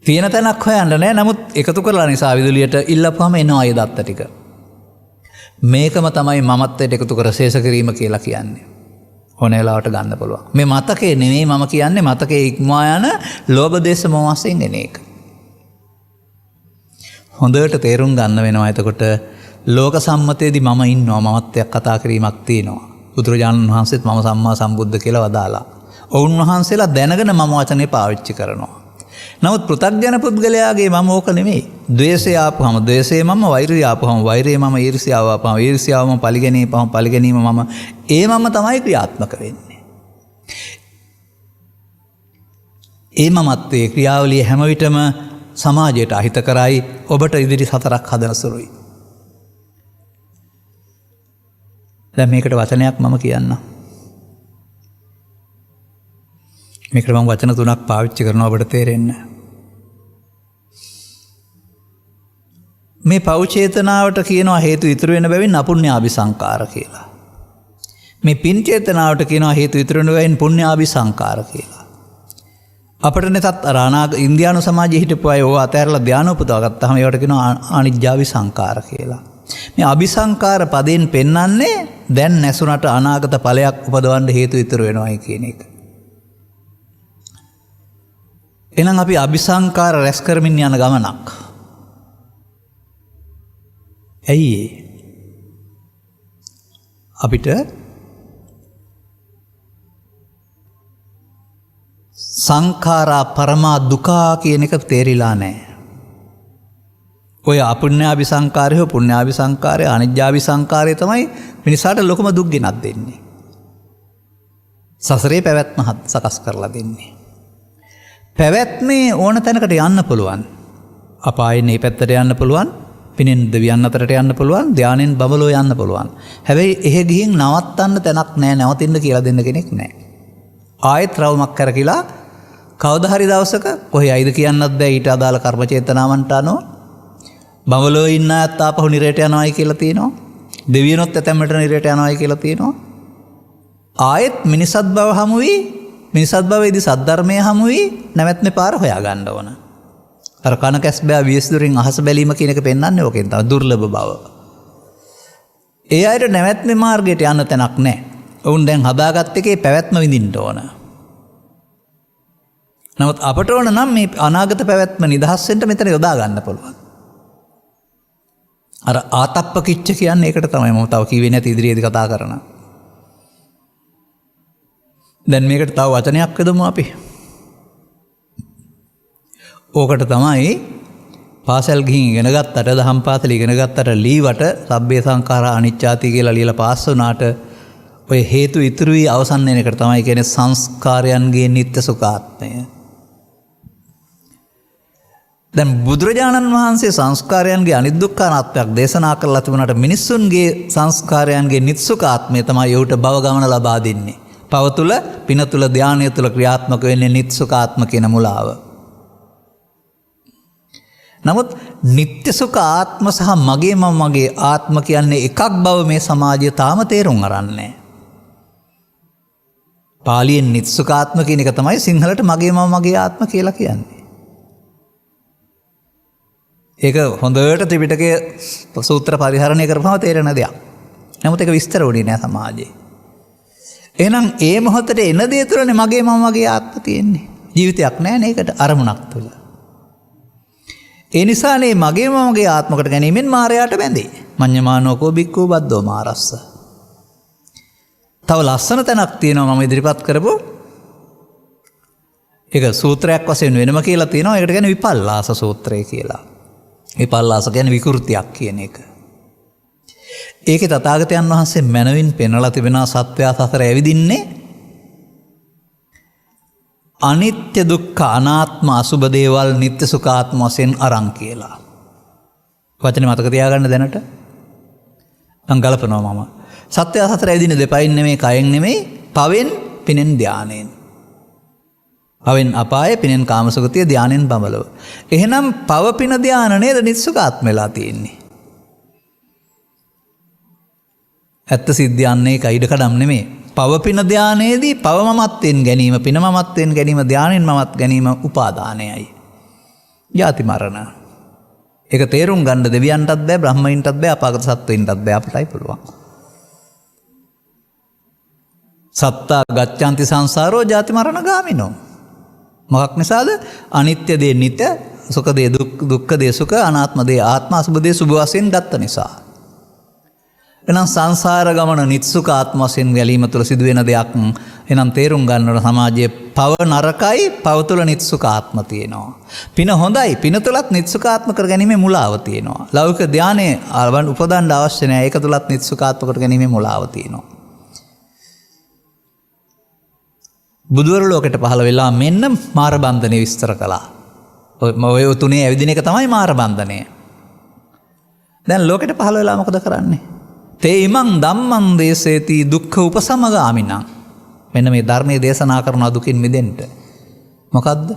තියෙන තැනක් හොයන්න නෑ. නමුත් එකතු කරලා නිසා විදුලියට ඉල්ලපුවම එනවා ඒ දත්ත ටික. මේකම තමයි මමත්වයට එකතු කර ශේෂ කිරීම කියලා කියන්නේ. ඕන වෙලාවට ගන්න පුළුවන්. මේ මතකේ නෙමෙයි මම කියන්නේ, මතකේ ඉක්මවා යන ලෝභ දේශ මොහ වශයෙන් එන එක. හොඳට තේරුම් ගන්න වෙනවා. එතකොට ලෝක සම්මතයේදී මම ඉන්නවා, මමත්වයක් කතා කිරීමක් තියෙනවා. බුදුරජාණන් වහන්සේත් මම සම්මා සම්බුද්ධ කියලා වදාලා. ඔවුන් වහන්සේලා දැනගෙන මම වචනේ පාවිච්චි කරනවා. නමුත් පෘථග්ජන පුද්ගලයාගේ මම ඕක නෙමෙයි. ද්වේෂය ආපුවම ද්වේෂය මම, වෛරය ආපුවම වෛරය මම, ඊර්ෂ්‍යාව ආපුවම ඊර්ෂ්‍යාව මම, පරිගැනීමම පරිගැනීම මම. ඒ මම තමයි ක්‍රියාත්මක වෙන්නේ. ඒ මමත්වයේ ක්‍රියාවලිය හැම විටම සමාජයට අහිත කරයි, ඔබට ඉදිරි සතරක් හදන සුළුයි. දැන් මේකට වචනයක් මම කියන්නම්. මේකට මම වචන තුනක් පාවිච්චි කරනවා ඔබට තේරෙන්න. මේ පව් චේතනාවට කියනවා හේතු ඉතුරු වෙන බැවින් අපුඤ්ඤාභිසංකාර කියලා. මේ පින් චේතනාවට කියනවා හේතු ඉතුරු වෙන බැවින් පුඤ්ඤාභිසංකාර කියලා. අපිට නැතත් අනාග ඉන්දියානු සමාජයේ හිටපු අය ඕවා අතහැරලා ධානය උපදවා ගත්තාම ඒවට කියනවා අනිජ්ජාවිසංකාර කියලා. මේ අபிසංකාර පදයෙන් පෙන්වන්නේ දැන් නැසුණට අනාගත ඵලයක් උපදවන්න හේතු ඉතුරු වෙනවායි කියන එක. එහෙනම් අපි අபிසංකාර රැස් කරමින් යන ගමනක්. ඇයි අපිට සංඛාරා පරමා දුකා කියන එක තේරිලා නැහැ. ඔය අපුඤ්ඤාභි සංකාරය හෝ පුඤ්ඤාභි සංකාරය අනිජ්ජාභි සංකාරය තමයි මිනිසාට ලොකම දුක් ගෙනත් දෙන්නේ. සසරේ පැවැත්ම සකස් කරලා දෙන්නේ. පැවැත්මේ ඕන තැනකට යන්න පුළුවන්. අපායෙන් මේ පැත්තට යන්න පුළුවන්. පිනෙන් දෙවියන් අතරට යන්න පුළුවන්. ධානයෙන් බබලෝ යන්න පුළුවන්. හැබැයි එහෙ ගිහින් නවත්තන්න තැනක් නැහැ. නවතින්න කියලා දෙන්න කෙනෙක් නැහැ. ආයෙත් රවුමක් කරකිලා කවදා හරි දවසක කොහේ යයිද කියන්නත් බෑ. ඊට අදාළ කර්ම චේතනාවන්ට අනුව බබලෝ ඉන්න අයත් ආපහු නිරේට යනවායි කියලා තියෙනවා. දෙවියනොත් ඇතැම්මට නිරේට යනවායි කියලා තියෙනවා. ආයෙත් මිනිසත් බව හමු වී මිනිසත් භවයේදී සද්ධර්මය හමු වී නැවැත්මේ පාර හොයා ගන්න ඕන. අර කන කැස් බෑ වියස්දුරින් අහස බැලීම කියන එක පෙන්වන්නේ ඕකෙන් තමයි දුර්ලභ බව. ඒ අයට නැවැත්මේ මාර්ගයට යන්න තැනක් නැහැ. ඔවුන් දැන් හදාගත්ත එකේ පැවැත්ම විඳින්න ඕන. නමුත් අපට ඕන නම් මේ අනාගත පැවැත්ම නිදහස් වෙන්න මෙතන යොදා ගන්න පුළුවන්. අර ආතප්ප කිච්ච කියන්නේ ඒකට තමයි මම තව කිව්වේ නැති ඉදිරියේදී කතා කරනවා. දැන් මේකට තව වචනයක් යොදමු අපි. ඕකට තමයි පාසල් ගිහින් ඉගෙන ගත්තට දහම් පාසල ඉගෙන ගත්තට ලීවට සබ්බේ සංඛාරා අනිච්චාති කියලා ලියලා පාස් වුණාට ඔය හේතු ඉතුරු වී අවසන් වෙන එකට තමයි කියන්නේ සංස්කාරයන්ගේ නිත්‍ය සුඛාත්මය. දැන් බුදුරජාණන් වහන්සේ සංස්කාරයන්ගේ අනිදුක්ඛ අනාත්මයක් දේශනා කරලා තිබුණාට මිනිස්සුන්ගේ සංස්කාරයන්ගේ නිත්‍ය සුඛාත්මය තමයි යොට භව ගමන ලබා දෙන්නේ. පව තුළ පින තුළ ධානය තුළ ක්‍රියාත්මක වෙන්නේ නිත්‍ය සුඛාත්ම කියන මුලාව. නමුත් නිත්‍ය සුඛ ආත්ම සහ මගේ මම මගේ ආත්ම කියන්නේ එකක් බව මේ සමාජය තාම තේරුම් අරන්නේ. පාලියෙන් නිත්‍ය සුඛ ආත්ම කියන එක තමයි සිංහලට මගේ මම මගේ ආත්ම කියලා කියන්නේ. ඒක හොඳට ත්‍රිපිටකයේ සූත්‍ර පරිහරණය කරපුවම තේරෙන දෙයක්. නමුත් ඒක විස්තර වුණේ නෑ සමාජයේ. එහෙනම් ඒ මොහොතේ එන දේ තුළනේ මගේ මම මගේ ආත්ම තියෙන්නේ. ජීවිතයක් නෑ නේකට අරමුණක් තුළ. ඒ නිසානේ මගේ මම මගේ ආත්මකට ගැනීමෙන් මායයට බැඳේ. මඤ්ඤමානෝකෝ බික්ඛු බද්දෝ මාරස්ස. තව ලස්සන තැනක් තියෙනවා මම ඉදිරිපත් කරපු. ඒක සූත්‍රයක් වශයෙන් වෙනම කියලා තියෙනවා. ඒකට කියන්නේ විපල්ලාස සූත්‍රය කියලා. විපල්ලාස කියන්නේ විකෘතියක් කියන එක. ඒකේ තථාගතයන් වහන්සේ මනවින් පෙන්වලා තිබෙනවා සත්වයා සසර ඇවිදින්නේ අනිත්‍ය දුක්ඛ අනාත්ම අසුබ දේවල් නිත්‍ය සුඛාත්ම වශයෙන් අරන් කියලා. වචනේ මතක තියාගන්න දැනට. මම ගලපනවා මම. සත්වයා සසර ඇවිදින්නේ දෙපයින් නෙමෙයි කයෙන් නෙමෙයි පවෙන් පිනෙන් ධානයෙන්. පවෙන් අපාය පිනෙන් කාමසුගතිය ධානයෙන් බඹලව. එහෙනම් පව පින ධාන නේද නිත්‍ය සුඛාත්ම වෙලා තියෙන්නේ. ඇත්ත සිද්ධියන්නේ කයිඩ කඩම් නෙමේ. පව පින ධානයේදී පව මමත්වෙන් ගැනීම පින මමත්වෙන් ගැනීම ධානයෙන් මමත් ගැනීම උපාදානයයි. ජාති මරණ. ඒක තේරුම් ගන්න දෙවියන්ටත් බෑ බ්‍රහ්මයින්ටත් බෑ අපාගත සත්වයින්ටත් බෑ අපිටයි පුළුවන්. සත්තා ගච්ඡanti සංසාරෝ ජාති මරණ ගාමිනෝ. මොකක් නිසාද? අනිත්‍ය දේ නිත්‍ය, සුඛ දේ දුක්ඛ දේ සුඛ, අනාත්ම දේ ආත්ම, අසුභ දේ සුභ වශයෙන් ගත්ත නිසා. එනම් සංසාර ගමන නිත්සුඛ ආත්ම වශයෙන් වැළීම තුළ සිදුවෙන දෙයක්. එනම් තේරුම් ගන්නට සමාජයේ පව නරකයි පව තුළ නිත්සුඛ ආත්ම තියෙනවා. පින හොඳයි පින තුළත් නිත්සුඛ ආත්ම කර ගැනීමේ මුලාව තියෙනවා. ලෞකික ධානයේ උපදන්න අවශ්‍ය නැහැ. ඒක තුළත් නිත්සුඛ ආත්ම කර ගැනීමේ මුලාව තියෙනවා. බුදුවරු ලෝකෙට පහළ වෙලා මෙන්න මාර බන්ධනේ විස්තර කළා. ඔය තුනේ ඇවිදින එක තමයි මාර බන්ධනය. දැන් ලෝකෙට පහළ වෙලා මොකද කරන්නේ? තේමං ධම්මං දේසේති දුක්ඛ උපසමගාමිනං. මෙන්න මේ ධර්මයේ දේශනා කරන දුකින් මිදෙන්න. මොකද්ද?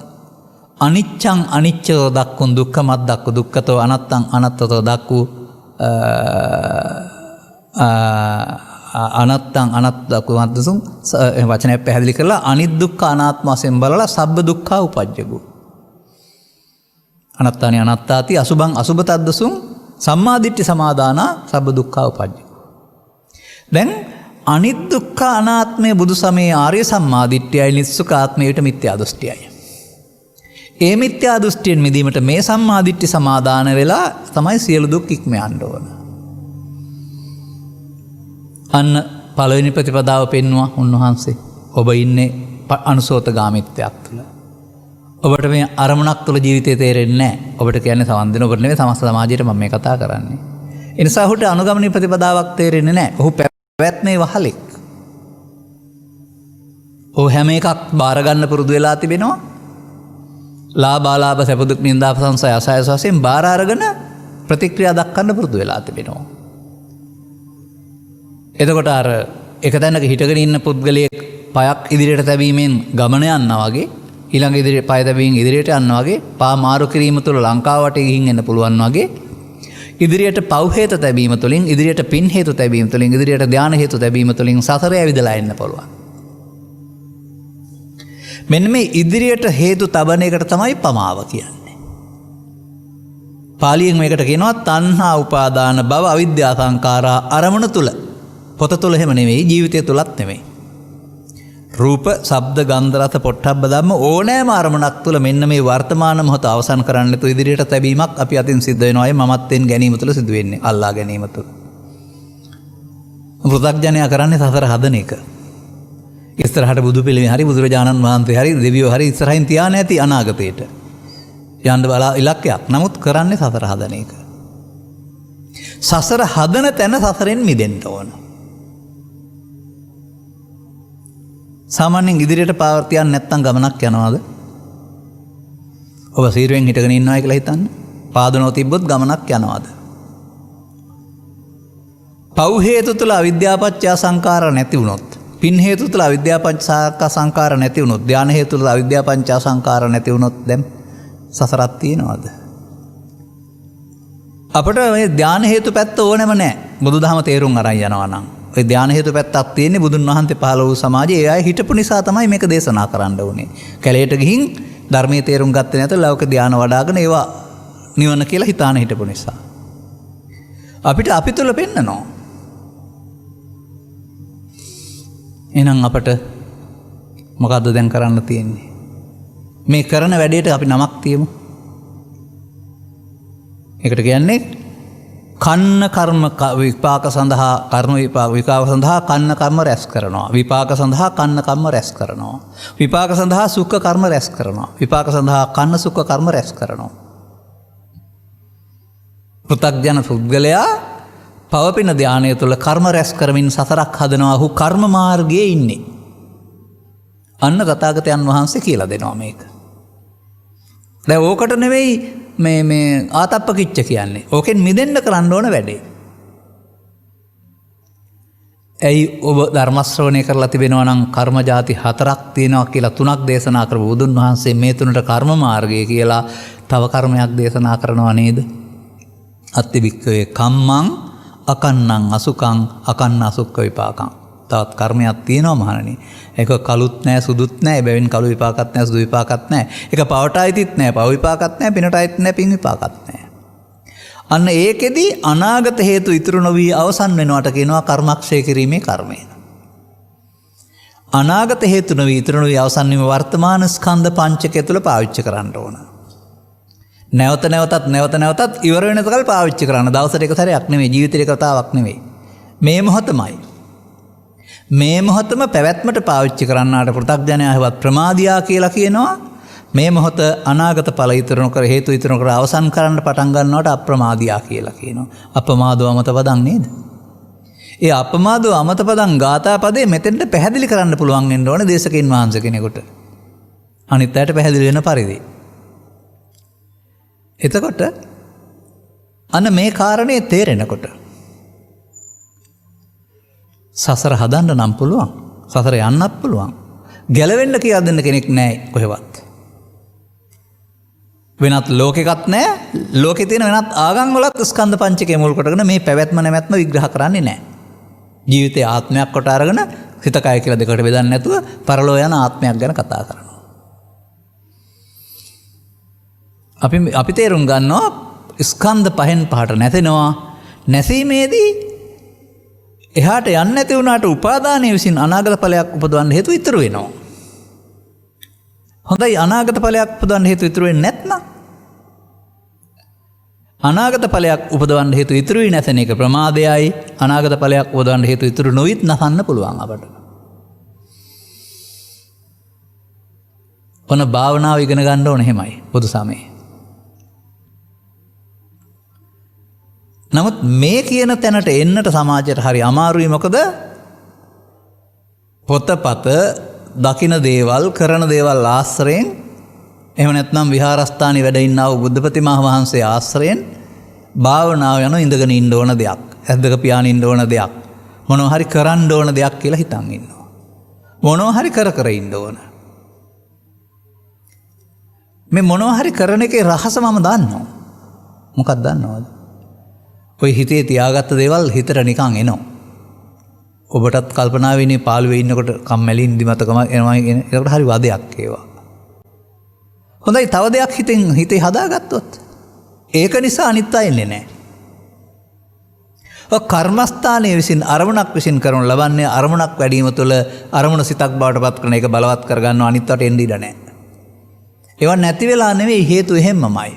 අනිච්ඡං අනිච්චෝ දක්ඛුන් දුක්ඛමත් දක්ඛු දුක්ඛතෝ අනත්තං අනත්තතෝ දක්ඛු අනත්තං අනත්ත දක්ඛු වන්දසුන් වචනය පැහැදිලි කරලා අනිදුක්ඛ අනාත්ම වශයෙන් බලලා සබ්බ දුක්ඛා උපජ්ජගු. අනත්තානි අනත්තාති අසුභං අසුභතද්දසුන් සම්මාදිට්ඨි සමාදානා සබ්බ දුක්ඛා උපජ්ජගු. දැන් අනිදුක්ඛ අනාත්මයේ බුදු සමයේ ආර්ය සම්මාදිට්ඨියයි නිස්සුඛාත්මයට මිත්‍යා දෘෂ්ටියයි. ඒ මිත්‍යා දෘෂ්ටියෙන් මිදීමට මේ සම්මාදිට්ඨි සමාදාන වෙලා තමයි සියලු දුක් ඉක්ම යන්න ඕන. අන්න පළවෙනි ප්‍රතිපදාව පෙන්නවා උන්වහන්සේ. ඔබ ඉන්නේ අනුසෝතගාමිත්වයක් තුළ. ඔබට මේ අරමුණක් තුළ ජීවිතය තේරෙන්නේ නැහැ. ඔබට කියන්නේ සවන් දෙන ඔබට නෙවෙයි සමස්ත සමාජයට මම මේ කතා කරන්නේ. ඒ නිසා ඔහුට අනුගමනීය ප්‍රතිපදාවක් තේරෙන්නේ නැහැ. ඔහු පැවැත්මේ වහලෙක්. ඔහු හැම එකක් බාර ගන්න පුරුදු වෙලා තිබෙනවා. ලාභාලාභ සැප දුක් නින්දා ප්‍රශංසා ආසායස වශයෙන් බාර අරගෙන ප්‍රතික්‍රියා දක්වන්න පුරුදු වෙලා තිබෙනවා. එතකොට අර එක තැනක හිටගෙන ඉන්න පුද්ගලයෙක් පයක් ඉදිරියට තැබීමෙන් ගමන යනවා වගේ ඊළඟ ඉදිරියට පය තැබීමෙන් ඉදිරියට යනවා වගේ පා මාරු කිරීම තුළ ලංකාව වටේ ගිහින් එන්න පුළුවන් වගේ ඉදිරියට පව් හේතු තැබීම තුළින් ඉදිරියට පින් හේතු තැබීම තුළින් ඉදිරියට ධාන හේතු තැබීම තුළින් සසර ඇවිදලා එන්න පුළුවන්. මෙන්න මේ ඉදිරියට හේතු තබන එකට තමයි පමාව කියන්නේ. පාලියෙන් මේකට කියනවා තණ්හා උපාදාන භව අවිද්‍යා සංඛාරා අරමුණ තුල. පොත තුල එහෙම නෙවෙයි ජීවිතය තුලත් නෙවෙයි. රූප, ශබ්ද, ගන්ධ, රස, පොට්ටබ්බ ධම්ම ඕනෑම අරමුණක් තුල මෙන්න මේ වර්තමාන මොහොත අවසන් කරන්න තු ඉදිරියට තැබීමක් අපි අතින් සිද්ධ වෙනවා. ඒ මමත්වෙන් ගැනීම තුල සිදු වෙන්නේ. අල්ලා ගැනීම තුල. පෘථග්ජනයා කරන්නේ සසර හදන එක. ඉස්සරහට බුදු පිළිමේ හරි බුදුරජාණන් වහන්සේ හරි දෙවියෝ හරි ඉස්සරහින් තියා නැති අනාගතයට යන්න බලා ඉලක්කයක්. නමුත් කරන්නේ සසර හදන එක. සසර හදන තැන සසරෙන් මිදෙන්න ඕන. සාමාන්‍යයෙන් ඉදිරියට පාර තියන්න නැත්නම් ගමනක් යනවාද? ඔබ සීරුවෙන් හිටගෙන ඉන්නවා කියලා හිතන්න. පාදනෝ තිබ්බොත් ගමනක් යනවාද? පව් හේතු තුල අවිද්‍යාපච්චය සංකාර නැති වුණොත්, පින් හේතු තුල අවිද්‍යාපච්ච සංකාර නැති වුණොත්, ධාන හේතු තුල අවිද්‍යාපච්ච සංකාර නැති වුණොත් දැන් සසරක් තියනවාද? අපිට මේ ධාන හේතු පැත්ත ඕනෙම නැහැ. බුදුදහම තේරුම් අරන් යනවා නම් ඔය ධාන හේතු පැත්තක් තියෙන්නේ බුදුන් වහන්සේ පහළ වූ සමාජයේ ඒ අය හිටපු නිසා තමයි මේක දේශනා කරන්න ඕනේ. කැලේට ගිහින් ධර්මයේ තේරුම් ගත්තේ නැත ලෞකික ධාන වඩාගෙන ඒවා නිවන කියලා හිතාන හිටපු නිසා. අපිට අපි තුල පෙන්නනවා. එහෙනම් අපට මොකද්ද දැන් කරන්න තියෙන්නේ? මේ කරන වැඩේට අපි නමක් තියමු. ඒකට කියන්නේ කන්න කර්ම විපාක සඳහා කර්ම විපාක සඳහා කන්න කර්ම රැස් කරනවා. විපාක සඳහා කන්න කර්ම රැස් කරනවා. විපාක සඳහා සුඛ කර්ම රැස් කරනවා. විපාක සඳහා කන්න සුඛ කර්ම රැස් කරනවා. පෘථග්ජන පුද්ගලයා පවපින ධානය තුළ කර්ම රැස් කරමින් සසරක් හදනවා. ඔහු කර්ම මාර්ගයේ ඉන්නේ. අන්න තථාගතයන් වහන්සේ කියලා දෙනවා මේක. දැන් ඕකට නෙවෙයි මේ ආතප්ප කිච්ච කියන්නේ. ඕකෙන් මිදෙන්න කරන්න ඕන වැඩේ. ඇයි ඔබ ධර්ම ශ්‍රවණය කරලා තිබෙනවා නම් කර්ම જાති 4ක් තියෙනවා කියලා 3ක් දේශනා කරපු බුදුන් වහන්සේ මේ තුනට කර්ම මාර්ගය කියලා තව කර්මයක් දේශනා කරනවා නේද? අත්ති භික්ඛවේ කම්මං අකන්නං අසුකං අකන්න අසුක්ඛ විපාකං. තවත් කර්මයක් තියෙනවා මහණනි. ඒක කළුත් නැහැ සුදුත් නැහැ. එබැවින් කළු විපාකත් නැහැ සුදු විපාකත් නැහැ. ඒක පවට අයිතිත් නැහැ. පව විපාකත් නැහැ. පිනට අයිත් නැහැ. පින් විපාකත් නැහැ. අන්න ඒකෙදි අනාගත හේතු ඉතුරු නොවි අවසන් වෙනවට කියනවා කර්මක්ෂය කිරීමේ කර්මය. අනාගත හේතු නොවි ඉතුරු නොවි අවසන් වීම වර්තමාන ස්කන්ධ පංචකය තුළ පාවිච්චි කරන්න ඕන. නැවත නැවතත් ඉවර වෙනකල් පාවිච්චි කරන්න. දවසට එක සැරයක් නෙවෙයි, ජීවිතේ එක වතාවක් නෙවෙයි. මේ මොහොතමයි. මේ මොහොතම පැවැත්මට පාවිච්චි කරන්නාට පෘථග්ජනයා හෙවත් ප්‍රමාදියා කියලා කියනවා. මේ මොහොත අනාගත ඵල ඉතුරු නොකර හේතු ඉතුරු නොකර අවසන් කරන්න පටන් ගන්නවට අප්‍රමාදියා කියලා කියනවා. අපමාදව අමත පදං නේද? ඒ අපමාදව අමත පදං ගාථා පදේ මෙතෙන්ට පැහැදිලි කරන්න පුළුවන් වෙන්න ඕනේ දේශකයන් වහන්සේ කෙනෙකුට. අනිත් අයට පැහැදිලි වෙන පරිදි. එතකොට අන්න මේ කාරණේ තේරෙනකොට සසර හදන්න නම් පුළුවන්. සසර යන්නත් පුළුවන්. ගැලවෙන්න කියලා දෙන්න කෙනෙක් නැහැ කොහෙවත්. වෙනත් ලෝකෙකත් නැහැ. ලෝකේ තියෙන වෙනත් ආගම් වලත් ස්කන්ධ පංචකය මුල් කොටගෙන මේ පැවැත්ම නැමැත්ම විග්‍රහ කරන්නේ නැහැ. ජීවිතයේ ආත්මයක් කොට අරගෙන සිත කය කියලා දෙකට බෙදන්නේ නැතුව පරලෝ යන ආත්මයක් ගැන කතා කරනවා. අපි තේරුම් ගන්නවා ස්කන්ධ පහෙන් පහට නැතෙනවා. නැසීමේදී එහාට යන්නේ නැති වුණාට උපාදානයේ විසින් අනාගත ඵලයක් උපදවන්න හේතු ඉතුරු වෙනවා. හොඳයි අනාගත ඵලයක් උපදවන්න හේතු ඉතුරු වෙන්නේ නැත්නම් අනාගත ඵලයක් උපදවන්න හේතු ඉතුරු වී නැසෙන එක ප්‍රමාදයයි. අනාගත ඵලයක් උපදවන්න හේතු ඉතුරු නොවිත් නැසන්න පුළුවන් අපට. ඔන්න භාවනාව ඉගෙන ගන්න ඕන එහෙමයි බුදු සමයේ. නමුත් මේ කියන තැනට එන්නට සමාජයට හරි අමාරුයි. මොකද පොතපත දකින දේවල් කරන දේවල් ආශ්‍රයෙන් එහෙම නැත්නම් විහාරස්ථානයේ වැඩ ඉන්නා වූ බුද්ධ ප්‍රතිමා වහන්සේ ආශ්‍රයෙන් භාවනාව යන ඉඳගෙන ඉන්න ඕන දෙයක්, ඇද්දක පියාගෙන ඉන්න ඕන දෙයක්, මොනවා හරි කරන්න ඕන දෙයක් කියලා හිතන් ඉන්නවා. මොනවා හරි කර ඉන්න ඕන. මේ මොනවා හරි කරන එකේ රහස මම දන්නවා. මොකක්ද දන්නවද? ඔය හිතේ තියාගත්ත දේවල් හිතට නිකන් එනවා. ඔබටත් කල්පනා වෙන්නේ පාළුවේ ඉන්නකොට කම්මැලි නිදිමතකම එනවා කියන. ඒකට හරි වදයක් ඒවා. හොඳයි තව දෙයක් හිතේ හදාගත්තොත් ඒක නිසා අනිත් අය එන්නේ නැහැ. ඔය කර්මස්ථානයේ විසින් අරමුණක් විසින් කරනු ලබන්නේ අරමුණක් වැඩිම තුළ අරමුණ සිතක් බවට පත් කරන එක බලවත් කරගන්නවා අනිත්වට එන්න ඉඩ නැහැ. ඒවා නැති වෙලා නෙවෙයි හේතු එහෙම්මමයි.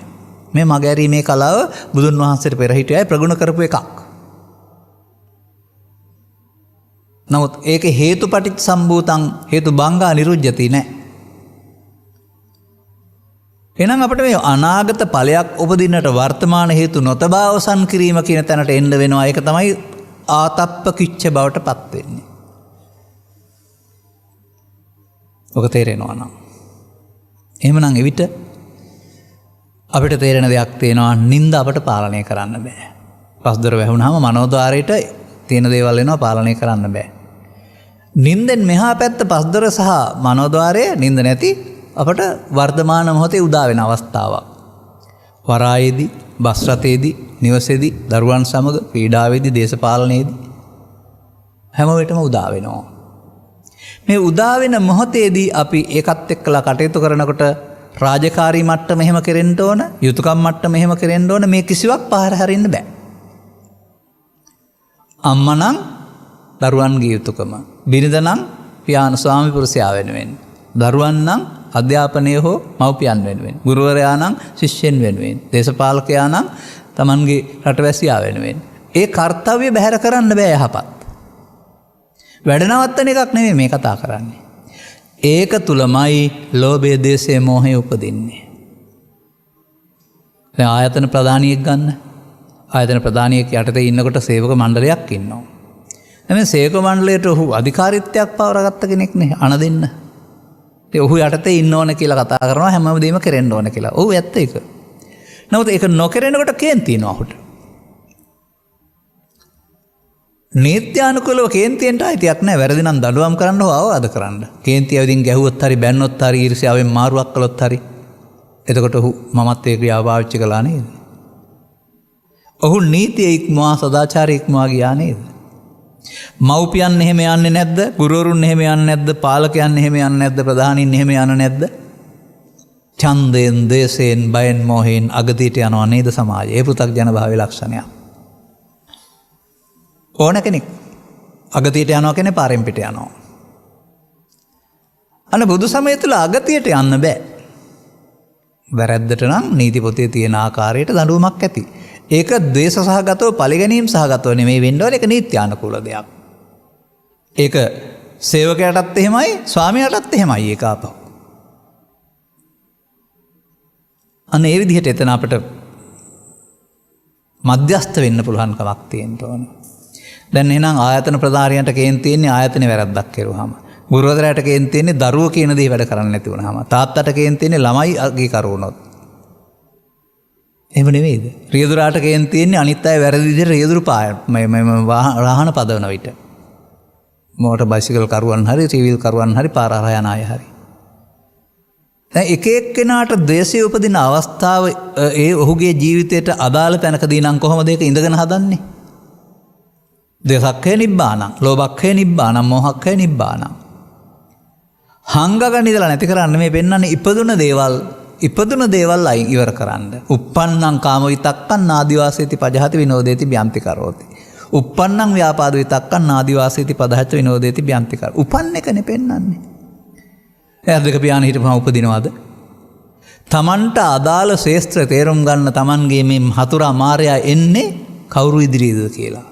මේ මගහැරීමේ කලාව බුදුන් වහන්සේට පෙර හිටියයි ප්‍රගුණ කරපු එකක්. නමුත් ඒක හේතුපටිච්ච සම්භූතං හේතු බංගා නිරුජ්ජති නෑ. එහෙනම් අපිට මේ අනාගත ඵලයක් උපදින්නට වර්තමාන හේතු නොතබා අවසන් කිරීම කියන තැනට එන්න වෙනවා. ඒක තමයි ආතප්ප කිච්ච බවට පත් වෙන්නේ. ඔක තේරෙනවා නම්. එහෙමනම් එවිට අපිට තේරෙන දෙයක් තියෙනවා. නිନ୍ଦ අපට පාලනය කරන්න බෑ. පස්දොර වැහුණාම මනෝද්වාරයට තියෙන දේවල් වෙනවා පාලනය කරන්න බෑ. නින්දෙන් මෙහා පැත්ත පස්දොර සහ මනෝද්වාරය නින්ද නැති අපට වර්තමාන මොහොතේ උදා වෙන අවස්ථාවක්. වරායේදී, බස් රථයේදී, නිවසේදී, දරුවන් සමග, ක්‍රීඩාවේදී, දේශපාලනයේදී හැම වෙලටම උදා වෙනවා. මේ උදා වෙන මොහොතේදී අපි ඒකත් එක්කලා කටයුතු කරනකොට රාජකාරී මට්ටම එහෙම කෙරෙන්න ඕන, යුතුයකම් මට්ටම එහෙම කෙරෙන්න ඕන. මේ කිසිවක් පාර හරින්න බෑ. අම්මා නම් දරුවන්ගේ යුතුයකම, බිරිඳ නම් පියාණන් ස්වාමි පුරුෂයා වෙනුවෙන්, දරුවන් නම් අධ්‍යාපනය හෝ මව්පියන් වෙනුවෙන්, ගුරුවරයා නම් ශිෂ්‍යයන් වෙනුවෙන්, දේශපාලකයා නම් තමන්ගේ රටවැසියා වෙනුවෙන්. ඒ කාර්යය බැහැර කරන්න බෑ යහපත්. වැඩ නවත්තන එකක් නෙමෙයි මේ කතා කරන්නේ. ඒක තුලමයි ලෝභය, දේශය, මෝහය උපදින්නේ. දැන් ආයතන ප්‍රධානියෙක් ගන්න. ආයතන ප්‍රධානියෙක් යටතේ ඉන්නකොට සේවක මණ්ඩලයක් ඉන්නවා. මේ සේවක මණ්ඩලයට ඔහු අධිකාරීත්වයක් පවරගත්ත කෙනෙක් නේ අණ දෙන්න. ඒ ඔහු යටතේ ඉන්න ඕන කියලා කතා කරනවා හැමදේම කරෙන්න ඕන කියලා. ඔව් ඇත්ත ඒක. නමුත් ඒක නොකරනකොට කේන්ති තියෙනවා ඔහුට. නීත්‍යානුකූලව කේන්තියෙන්ට අයිතියක් නැහැ. වැරදි නම් දඬුවම් කරන්න හෝ අවවාද කරන්න. කේන්තිය වලින් ගැහුවොත් හරි, බැන්නොත් හරි, ඊර්ෂ්‍යාවෙන් මාරුවක් කළොත් හරි. එතකොට ඔහු මමත් ඒ ක්‍රියාව පාවිච්චි කළා නේද? ඔහු නීතිය ඉක්මවා සදාචාරය ඉක්මවා ගියා නේද? මව්පියන් එහෙම යන්නේ නැද්ද? ගුරුවරුන් එහෙම යන්නේ නැද්ද? පාලකයන් එහෙම යන්නේ නැද්ද? ප්‍රධානීන් එහෙම යන්නේ නැද්ද? ඡන්දයෙන්, දේශයෙන්, බයෙන්, මොහෙන් අගතියට යනවා නේද සමාජය? ඒ පෘථග්ජන භාවයේ ලක්ෂණයක්. ඕන කෙනෙක් අගතියට යනවා කියන්නේ පාරෙන් පිට යනවා. අන්න බුදු සමය තුළ අගතියට යන්න බෑ. වැරැද්දට නම් නීති පොතේ තියෙන ආකාරයට දඬුවමක් ඇති. ඒක ද්වේෂ සහගතව, පරිගැනීම් සහගතව නෙමෙයි වෙන්න ඕනේ. ඒක නීත්‍යානුකූල දෙයක්. ඒක සේවකයාටත් එහෙමයි, ස්වාමියාටත් එහෙමයි ඒක ආපහු. අන්න ඒ විදිහට එතන අපිට මධ්‍යස්ථ වෙන්න පුළුවන් කමක් තියෙන්න ඕනේ. දැන් එහෙනම් ආයතන ප්‍රධානියන්ට කේන්ති තියෙන්නේ ආයතනේ වැරද්දක් කරුවාම. ගුරුවරයාට කේන්ති තියෙන්නේ දරුවෝ කියන දේ වැඩ කරන්නේ නැති වුණාම. තාත්තට කේන්ති තියෙන්නේ ළමයි අගේ කරුණොත්. එහෙම නෙවෙයිද? රියදුරාට කේන්ති තියෙන්නේ අනිත් අය වැරදි විදිහට රියදුරු වාහන පදවන විට. මෝටර් බයිසිකල් කරුවන් හරි, ටීවීල් කරුවන් හරි, පාර හරහා යන අය හරි. දැන් එක එක්කෙනාට ද්වේෂය උපදින අවස්ථාව ඒ ඔහුගේ ජීවිතයට අදාළ තැනකදී නම් කොහොමද ඒක ඉඳගෙන හදන්නේ? දේසක්ඛේ නිබ්බානං, ලෝභක්ඛේ නිබ්බානං, මෝහක්ඛේ නිබ්බානං. හංගගෙන ඉඳලා නැති කරන්න මේ පෙන්වන්නේ ඉපදුන දේවල් අයින් ඉවර කරන්න. uppannං කාම විතක්කං නාදිවාසේති පජහති විනෝදේති බ්‍යන්ති කරෝති. uppannං ව්‍යාපාද විතක්කං නාදිවාසේති පදහති විනෝදේති බ්‍යන්ති කර. උපන්න එකනේ පෙන්වන්නේ. එයාදක පියාණ හිටපුවම උපදිනවද? තමන්ට අදාළ ශේෂ්ත්‍ර තේරුම් ගන්න තමන්ගේ මේ හතුරා මාරයා එන්නේ කවුරු ඉදිරියේද කියලා.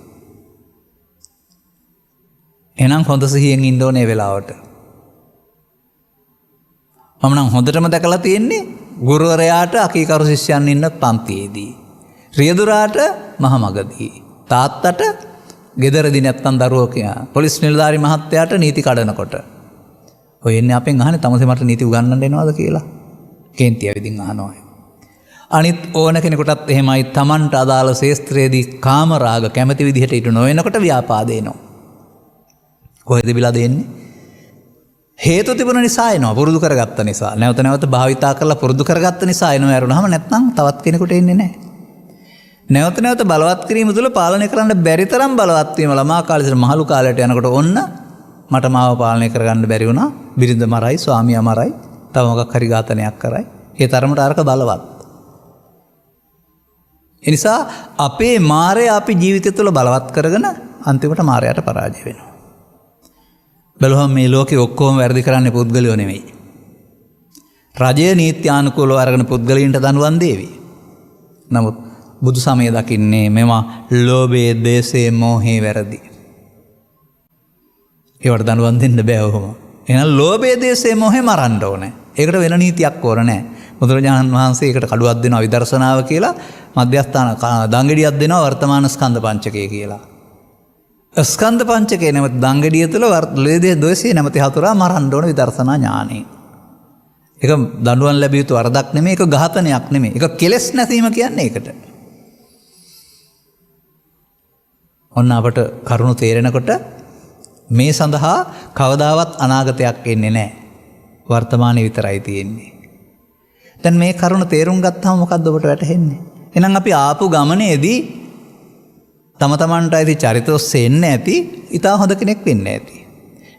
එහෙනම් හොඳ සිහියෙන් ඉන්න ඕනේ වෙලාවට. මම නම් හොඳටම දැකලා තියෙන්නේ ගුරුවරයාට අකීකරු ශිෂ්‍යයන් ඉන්න පන්තියේදී. රියදුරාට මහමගදී. තාත්තට ගෙදරදී නැත්තම් දරුවෝ කියා. පොලිස් නිලධාරි මහත්තයාට නීති කඩනකොට. ඔය එන්නේ අපෙන් අහන්නේ තමසේ මට නීති උගන්වන්න එනවද කියලා. කේන්ති ඇවිදින් අහනවා. අනිත් ඕන කෙනෙකුටත් එහෙමයි තමන්ට අදාළ ශේස්ත්‍රයේදී කාම රාග කැමති විදිහට ඉටු නොවෙනකොට ව්‍යාපාද එනවා. කොහෙද බිලා දෙන්නේ? හේතු තිබුණ නිසා එනවා පුරුදු කරගත්ත නිසා. නැවත නැවත භාවිතා කරලා පුරුදු කරගත්ත නිසා එනවා ඇරුණාම නැත්නම් තවත් කෙනෙකුට එන්නේ නැහැ. නැවත නැවත බලවත් කිරීම තුළ පාලනය කරන්න බැරි තරම් බලවත් වීම ළමා කාලේ සිට මහලු කාලයට යනකොට ඔන්න මට මාව පාලනය කරගන්න බැරි වුණා. බිරිඳ මරයි, ස්වාමියා මරයි, තව මොකක් හරි ඝාතනයක් කරයි. ඒ තරමට අරක බලවත්. ඒ නිසා අපේ මායя අපි ජීවිතය තුළ බලවත් කරගෙන අන්තිමට මායයට පරාජය වෙනවා. බලුවම මේ ලෝකේ ඔක්කොම වැරදි කරන්නේ පුද්ගලයෝ නෙමෙයි. රජය නීත්‍යානුකූලව අරගෙන පුද්ගලයන්ට දඬුවම් දේවි. නමුත් බුදු සමය දකින්නේ මේවා ලෝභයේ, දේශයේ, මෝහයේ වැරදි. ඒවට දඬුවම් දෙන්න බෑ ඔහොම. එහෙනම් ලෝභයේ, දේශයේ, මෝහේ මරන්න ඕනේ. ඒකට වෙන නීතියක් ඕන නැහැ. බුදුරජාණන් වහන්සේ ඒකට කඩුවක් දෙනවා විදර්ශනාව කියලා, මධ්‍යස්ථාන දංගෙඩියක් දෙනවා වර්තමාන ස්කන්ධ පංචකය කියලා. ස්කන්ධ පංචකේ නැමැති දංගෙඩිය තුළ ලෝභයේ, දේශයේ නැමැති හතුරා මරන්න ඕන විදර්ශනා ඥානෙ. ඒක දඬුවම් ලැබිය යුතු වරදක් නෙමෙයි, ඒක ඝාතනයක් නෙමෙයි. ඒක කෙලෙස් නැසීම කියන්නේ ඒකට. ඔන්න අපට කරුණු තේරෙනකොට මේ සඳහා කවදාවත් අනාගතයක් එන්නේ නැහැ. වර්තමානයේ විතරයි තියෙන්නේ. දැන් මේ කරුණ තේරුම් ගත්තාම මොකද්ද ඔබට වැටහෙන්නේ? එහෙනම් අපි ආපු ගමනේදී තම තමන්ට ඇති චරිත ඔස්සේ එන්න ඇති, ඊටා හොඳ කෙනෙක් වෙන්න ඇති.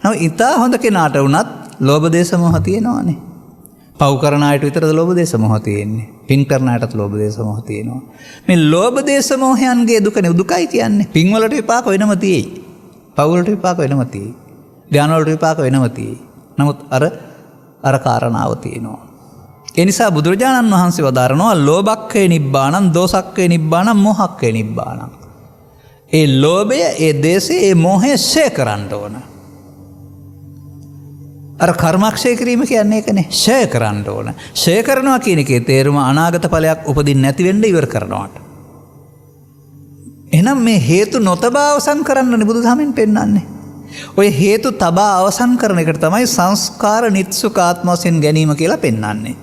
නමුත් ඊටා හොඳ කෙනාට වුණත් ලෝභ දේශ මොහ තියෙනවානේ. පව් කරන අයට විතරද ලෝභ දේශ මොහ තියෙන්නේ? පින් කරන අයටත් ලෝභ දේශ මොහ තියෙනවා. මේ ලෝභ දේශ මොහයන්ගේ දුකනේ දුකයි කියන්නේ. පින් වලට විපාක වෙනම තියෙයි. පව් වලට විපාක වෙනම තියෙයි. ධාන වලට විපාක වෙනම තියෙයි. නමුත් අර කාරණාව තියෙනවා. ඒ නිසා බුදුරජාණන් වහන්සේ වදාරනවා ලෝභක්ඛේ නිබ්බාණං, දෝසක්ඛේ නිබ්බාණං, මෝහක්ඛේ නිබ්බාණං. ඒ ලෝභය, ඒ දේශය, ඒ මෝහය ෂේ කරන්න ඕන. අර කර්මක්ෂය කිරීම කියන්නේ ඒකනේ. ෂේ කරන්න ඕන. ෂේ කරනවා කියන එකේ තේරුම අනාගත ඵලයක් උපදින්න නැති වෙන්න ඉවර කරනවාට. එහෙනම් මේ හේතු නොතබා අවසන් කරන්නනේ බුදුදහමෙන් පෙන්නන්නේ. ඔය හේතු තබා අවසන් කරන එකට තමයි සංස්කාර නිත්සුකාත්ම වශයෙන් ගැනීම කියලා පෙන්නන්නේ.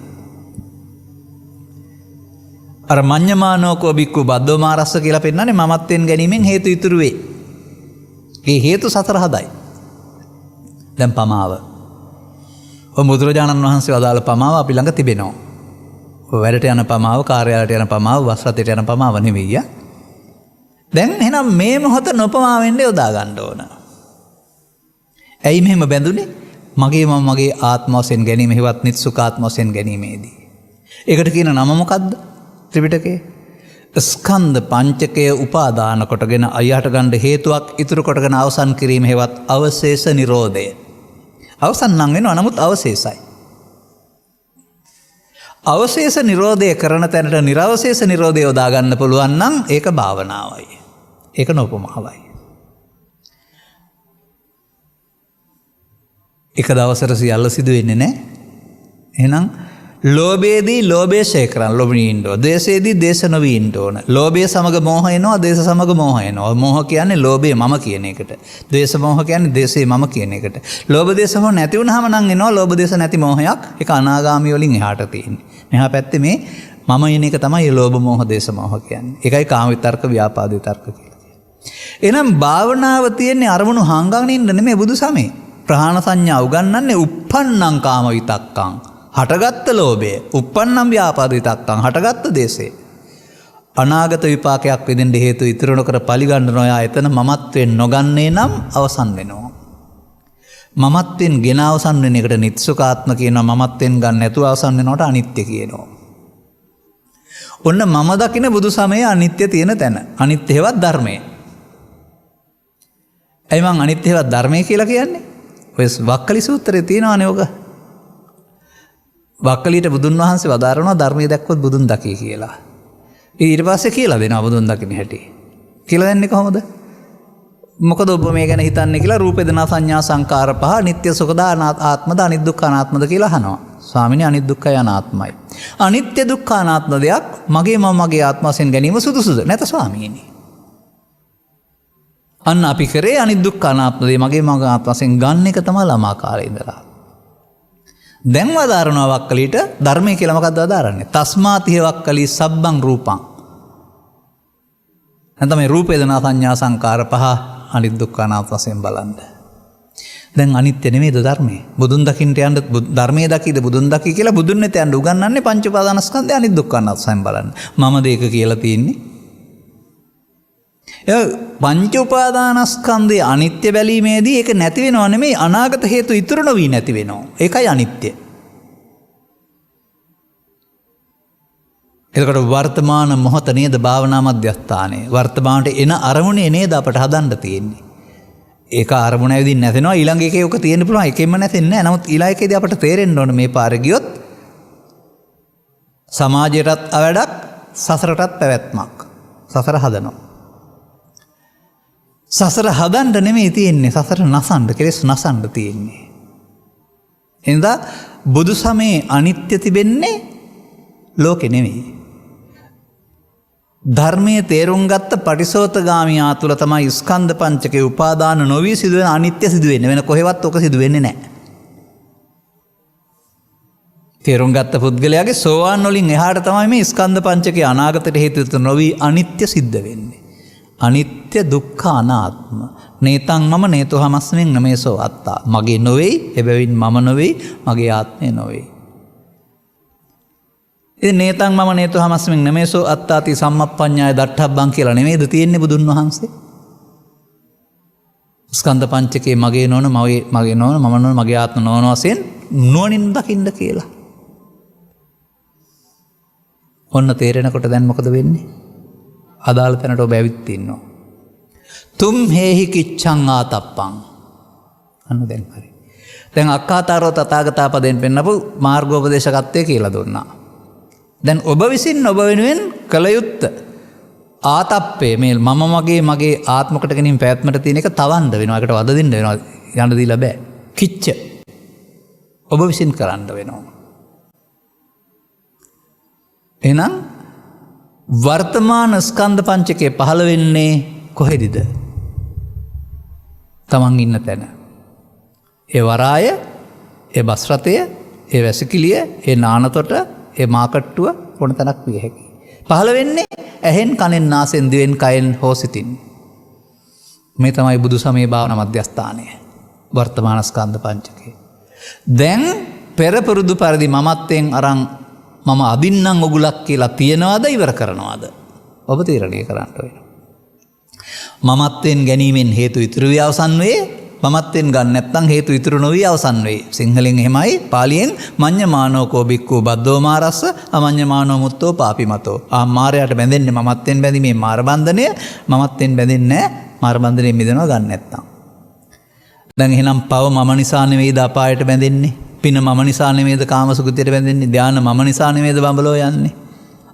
අර මඤ්ඤමානෝකෝ බික්කු බද්දෝමාරස්ස කියලා පෙන්නන්නේ මමත්වෙන් ගැනීමෙන් හේතු ඉතුරු වේ. ඒ හේතු සතර හදයි. දැන් පමාව. ඔය බුදුරජාණන් වහන්සේ වදාළ පමාව අපි ළඟ තිබෙනවා. ඔය වැඩට යන පමාව, කාර්යාලයට යන පමාව, වස් රථයට යන පමාව නෙවෙයි. දැන් එහෙනම් මේ මොහොත නොපමා වෙන්න යොදා ගන්න ඕන. ඇයි මෙහෙම බැඳුනේ? මගේ ආත්ම වශයෙන් ගැනීම, හේවත් නිත්සුකාත්ම වශයෙන් ගැනීමේදී. ඒකට කියන නම මොකද්ද? ත්‍රිපිටකයේ ස්කන්ධ පංචකය උපාදාන කොටගෙන අයහට ගන්න හේතුවක් ඉතුරු කොටගෙන අවසන් කිරීම හේවත් අවශේෂ නිරෝධය. අවසන් නම් වෙනවා, නමුත් අවශේෂයි. අවශේෂ නිරෝධය කරන තැනට නිර්වශේෂ නිරෝධය යොදා ගන්න පුළුවන් නම් ඒක භාවනාවයි. ඒක නෝපමාවයි. එක දවසට සියල්ල සිදු වෙන්නේ නැහැ. එහෙනම් ලෝභයේදී ලෝභය ෂේ කරන්න ලෝභී ඉන්න ඕන. දේශයේදී දේශ නොවී ඉන්න ඕන. ලෝභය සමග මෝහ එනවා, දේශ සමග මෝහ එනවා. මෝහ කියන්නේ ලෝභය මම කියන එකට. දේශ මෝහ කියන්නේ දේශය මම කියන එකට. ලෝභ දේශ මොහ නැති වුනහම නම් එනවා ලෝභ දේශ නැති මෝහයක්. ඒක අනාගාමී වලින් එහාට තියෙන්නේ. මෙහා පැත්තේ මේ මම ඉන්න එක තමයි ලෝභ මෝහ දේශ මෝහ කියන්නේ. ඒකයි කාම විතර්ක, ව්‍යාපාද විතර්ක කියලා කියන්නේ. එහෙනම් භාවනාව තියෙන්නේ අරමුණු හංගගෙන ඉන්න නෙමෙයි බුදු සමේ. ප්‍රහාණ සංඥා උගන්වන්නේ uppannam කාම විතක්කං. හටගත්ත ලෝභය, uppannam ව්‍යාපාද විතක්කං, හටගත්ත දේශේ. අනාගත විපාකයක් විදින්න හේතු ඉතුරු නොකර පරිගන්න නොයා එතන මමත්වෙන් නොගන්නේ නම් අවසන් වෙනවා. මමත්වෙන් ගෙන අවසන් වෙන එකට නිත්සුකාත්ම කියනවා. මමත්වෙන් ගන්න නැතුව අවසන් වෙනවට අනිත්‍ය කියනවා. ඔන්න මම දකින බුදු සමයේ අනිත්‍ය තියෙන තැන. අනිත්‍ය හේවත් ධර්මය. ඇයි මං අනිත්‍ය හේවත් ධර්මය කියලා කියන්නේ? ඔය වක්කලි සූත්‍රයේ තියෙනවානේ ඔක. වක්කලියට බුදුන් වහන්සේ වදාරනවා ධර්මයේ දැක්කොත් බුදුන් දකි කියලා. ඊට පස්සේ කියලා දෙනවා බුදුන් දකින්න හැටි. කියලා දෙන්නේ කොහොමද? මොකද ඔබ මේ ගැන හිතන්නේ කියලා රූප වේදනා සංඥා සංකාර පහ නිට්ටය සුඛද ආත්මද අනිත් දුක්ඛ අනාත්මද කියලා අහනවා. ස්වාමිනේ අනිත් දුක්ඛය අනාත්මයි. අනිත්‍ය දුක්ඛ අනාත්ම දෙයක් මගේ මම මගේ ආත්ම වශයෙන් ගැනීම සුදුසුද? නැත ස්වාමීනි. අන්න අපි කරේ අනිත් දුක්ඛ අනාත්ම දේ මගේ මගේ ආත්ම වශයෙන් ගන්න එක තමයි ළමා කාලේ ඉඳලා. දැන් වදාරනවා වක්කලිට ධර්මය කියලා මොකක්ද වදාරන්නේ? තස්මාතිහ වක්කලි සබ්බං රූපං. නැත්නම් මේ රූප වේදනා සංඥා සංකාර පහ අනිත් දුක්ඛ අනාත්ම වශයෙන් බලන්න. දැන් අනිත්‍ය නෙමෙයිද ධර්මයේ? බුදුන් දකින්නට යන්න ධර්මයේ දකිද බුදුන් දකි කියලා බුදුන් වෙත යන්න උගන්වන්නේ පංච උපාදානස්කන්ධය අනිත් දුක්ඛ අනාත්ම වශයෙන් බලන්න. මම දෙයක කියලා තියෙන්නේ. පංච උපාදානස්කන්ධයේ අනිත්‍ය බැලීමේදී ඒක නැති වෙනව නෙමෙයි අනාගත හේතු ඉතුරු නොවි නැති වෙනවා. ඒකයි අනිත්‍ය. එතකොට වර්තමාන මොහොත නේද භාවනා මධ්‍යස්ථානයේ. වර්තමානට එන අරමුණේ නේද අපට හදන්න තියෙන්නේ. ඒක අරමුණ ඇවිදින් නැතෙනවා ඊළඟ එකේ ඔක තියෙන්න පුළුවන් එකෙන්ම නැතෙන්නේ නැහැ. නමුත් ඊළඟ එකේදී අපට තේරෙන්න ඕන මේ පාරේ ගියොත් සමාජයටත් අවඩක් සසරටත් පැවැත්මක්. සසර හදනවා. සසර හදන්න නෙමෙයි තියෙන්නේ සසර නසන්න කෙලෙස් නසන්න තියෙන්නේ. එහෙනම් බුදු සමයේ අනිත්‍ය තිබෙන්නේ ලෝකේ නෙමෙයි. ධර්මයේ තේරුම් ගත්ත පටිසෝතගාමියා තුළ තමයි ස්කන්ධ පංචකේ උපාදාන නොවි සිදුවෙන අනිත්‍ය සිදුවෙන්නේ. වෙන කොහෙවත් ඔක සිදු වෙන්නේ නැහැ. තේරුම් ගත්ත පුද්ගලයාගේ සෝවාන් වලින් එහාට තමයි මේ ස්කන්ධ පංචකේ අනාගතයට හේතු නොවි අනිත්‍ය සිද්ධ වෙන්නේ. අනිත්‍ය දුක්ඛ අනාත්ම. නේතං මම නේතෝ හමස්මින් නමේසෝ අත්තා. මගේ නොවේයි, එබැවින් මම නොවේයි, මගේ ආත්මය නොවේයි. ඉතින් නේතං මම නේතෝ හමස්මින් නමේසෝ අත්තාති සම්මප්පඤ්ඤාය දට්ඨබ්බං කියලා නෙමෙයිද තියෙන්නේ බුදුන් වහන්සේ? ස්කන්ධ පංචකේ මගේ නොවන, මගේ නොවන, මම නොවන, මගේ ආත්ම නොවන වශයෙන් නුවණින් දකින්න කියලා. ඔන්න තේරෙනකොට දැන් මොකද වෙන්නේ? අදාළ තැනට ඔබ ඇවිත් ඉන්නවා. තුම් හේහි කිච්ඡං ආතප්පං. අන්න දැන් හරි. දැන් අක්ඛාතාරෝ තථාගතපදයෙන් පෙන්නපු මාර්ගෝපදේශකත්වය කියලා දුන්නා. දැන් ඔබ විසින් ඔබ වෙනුවෙන් කළ යුත්තේ ආතප්පේ මේ මගේ ආත්මකට ගැනීම පැවැත්මට තියෙන එක තවන්න වෙනවා. ඒකට වද දෙන්න වෙනවා. යන්න දීලා බෑ. කිච්ච. ඔබ විසින් කරන්න වෙනවා. එහෙනම් වර්තමාන ස්කන්ධ පංචකය පහළ වෙන්නේ කොහෙදද? තමන් ඉන්න තැන. ඒ වරාය, ඒ බස් රථය, ඒ වැසිකිළිය, ඒ නානතොට, ඒ මාකට්ටුව ඕන තැනක් විය හැකියි. පහළ වෙන්නේ ඇහෙන්, කනෙන්, නාසයෙන්, දිවෙන්, කයෙන් හෝ සිතින්. මේ තමයි බුදු සමයේ භාවනා මධ්‍යස්ථානය. වර්තමාන ස්කන්ධ පංචකය. දැන් පෙර පුරුදු පරිදි මමත්වයෙන් අරන් මම අදින්නම් ඔගුලක් කියලා තියනවාද ඉවර කරනවාද? ඔබ තීරණය කරන්න වෙනවා. මමත්වෙන් ගැනීමෙන් හේතු ඉතුරු වී අවසන් වේ. මමත්වෙන් ගන්න නැත්නම් හේතු ඉතුරු නොවී අවසන් වේ. සිංහලෙන් එහෙමයි. පාලියෙන් මඤ්ඤමානෝ කෝ බික්ඛු බද්දෝ මාරස්ස අමඤ්ඤමානෝ මුත්තෝ පාපිමතෝ. මාරයට බැඳෙන්නේ මමත්වෙන් බැඳීමේ මාර බන්ධනය. මමත්වෙන් බැඳෙන්නේ මාර බන්ධනයෙන් මිදෙනවා ගන්න නැත්නම්. දැන් එහෙනම් පව මම නිසා නෙවෙයිද අපායට බැඳෙන්නේ? පින මම නිසා නෙමෙයිද කාමසුගතියට බැඳෙන්නේ? ධාන මම නිසා නෙමෙයිද බඹලෝ යන්නේ?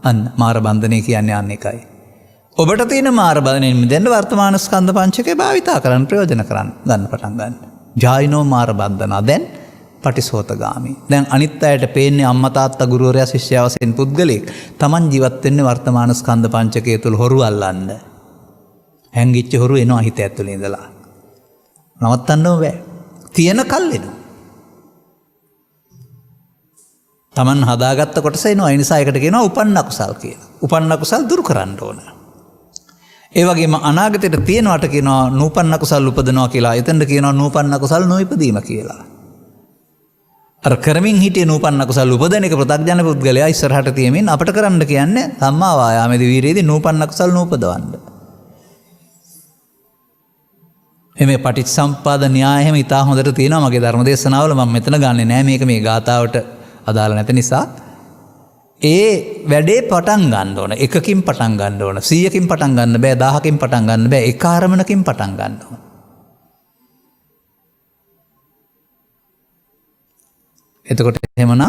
අන්න මාර බන්ධනය කියන්නේ අන්න එකයි. ඔබට තියෙන මාර බන්ධනයෙන් මිදෙන්න වර්තමාන ස්කන්ධ පංචකය භාවිතා කරන්න ප්‍රයෝජන කරන්න ගන්න පටන් ගන්න. ජායිනෝ මාර බන්ධනා දැන් පටිසෝතගාමී. දැන් අනිත් අයට පේන්නේ අම්මා තාත්තා ගුරුවරයා ශිෂ්‍යයා වශයෙන් පුද්ගලෙක්. Taman ජීවත් වෙන්නේ වර්තමාන ස්කන්ධ පංචකය තුල හොරු අල්ලන්න. හැංගිච්ච හොරු එනවා හිත ඇතුලේ ඉඳලා. නවත්තන්න බෑ. තියෙන කල් එනවා. තමන් හදාගත්ත කොටස එනවා. ඒ නිසා ඒකට කියනවා උපන්න කුසල් කියලා. උපන්න කුසල් දුරු කරන්න ඕන. ඒ වගේම අනාගතයට තියෙනවට කියනවා නූපන්න කුසල් උපදනවා කියලා. එතනට කියනවා නූපන්න කුසල් නොඉපදීම කියලා. අර කරමින් හිටිය නූපන්න කුසල් උපදන එක ප්‍රත්‍යඥ පුද්ගලයා ඉස්සරහට තියමින් අපට කරන්න කියන්නේ සම්මා වායාමයේ වීරියේදී නූපන්න කුසල් නූපදවන්න. එමේ පටිච්චසමුප්පාද න්‍යාය එහෙම ඉතා හොඳට තියෙනවා මගේ ධර්ම දේශනාවල. මම මෙතන ගන්නෙ නෑ මේක මේ ගාතාවට අදාළ නැති නිසා. ඒ වැඩේ පටන් ගන්න ඕන. එකකින් පටන් ගන්න ඕන. 100කින් පටන් ගන්න බෑ. 1000කින් පටන් ගන්න බෑ. එක ආරමණකින් පටන් ගන්න ඕන. එතකොට එහෙමනම්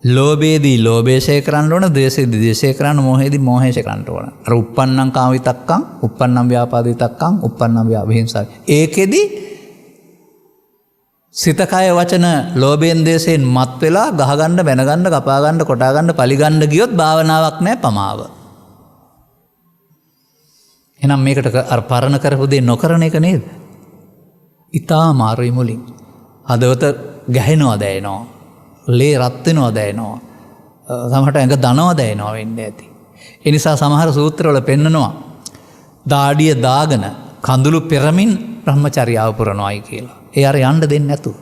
ලෝභයේදී ලෝභය කරන්න ඕන, ද්වේෂයේදී ද්වේෂය කරන්න, මෝහයේදී මෝහය කරන්න ඕන. අර uppannam කාම විතක්කං, uppannam ව්‍යාපාද විතක්කං, uppannam විහිංසාව. ඒකෙදි සිත කය වචන ලෝභයෙන් ද්වේෂයෙන් මත් වෙලා ගහගන්න, බැනගන්න, කපාගන්න, කොටාගන්න, පලිගන්න ගියොත් භාවනාවක් නැහැ, පමාව. එහෙනම් මේකට අර පරණ කරපු දේ නොකරන එක නේද? ඊටා මාරුයි මුලින්. හදවත ගැහෙනවා දැනෙනවා. ලේ රත් වෙනවා දැනෙනවා. සමහරට ඇඟ දනවා දැනෙනවා වෙන්නේ ඇති. ඒ නිසා සමහර සූත්‍රවල පෙන්නනවා දාඩිය දාගෙන කඳුළු පෙරමින් බ්‍රහ්මචර්යාව පුරනවායි කියලා. ඒ අර යන්න දෙන්නේ නැතුව.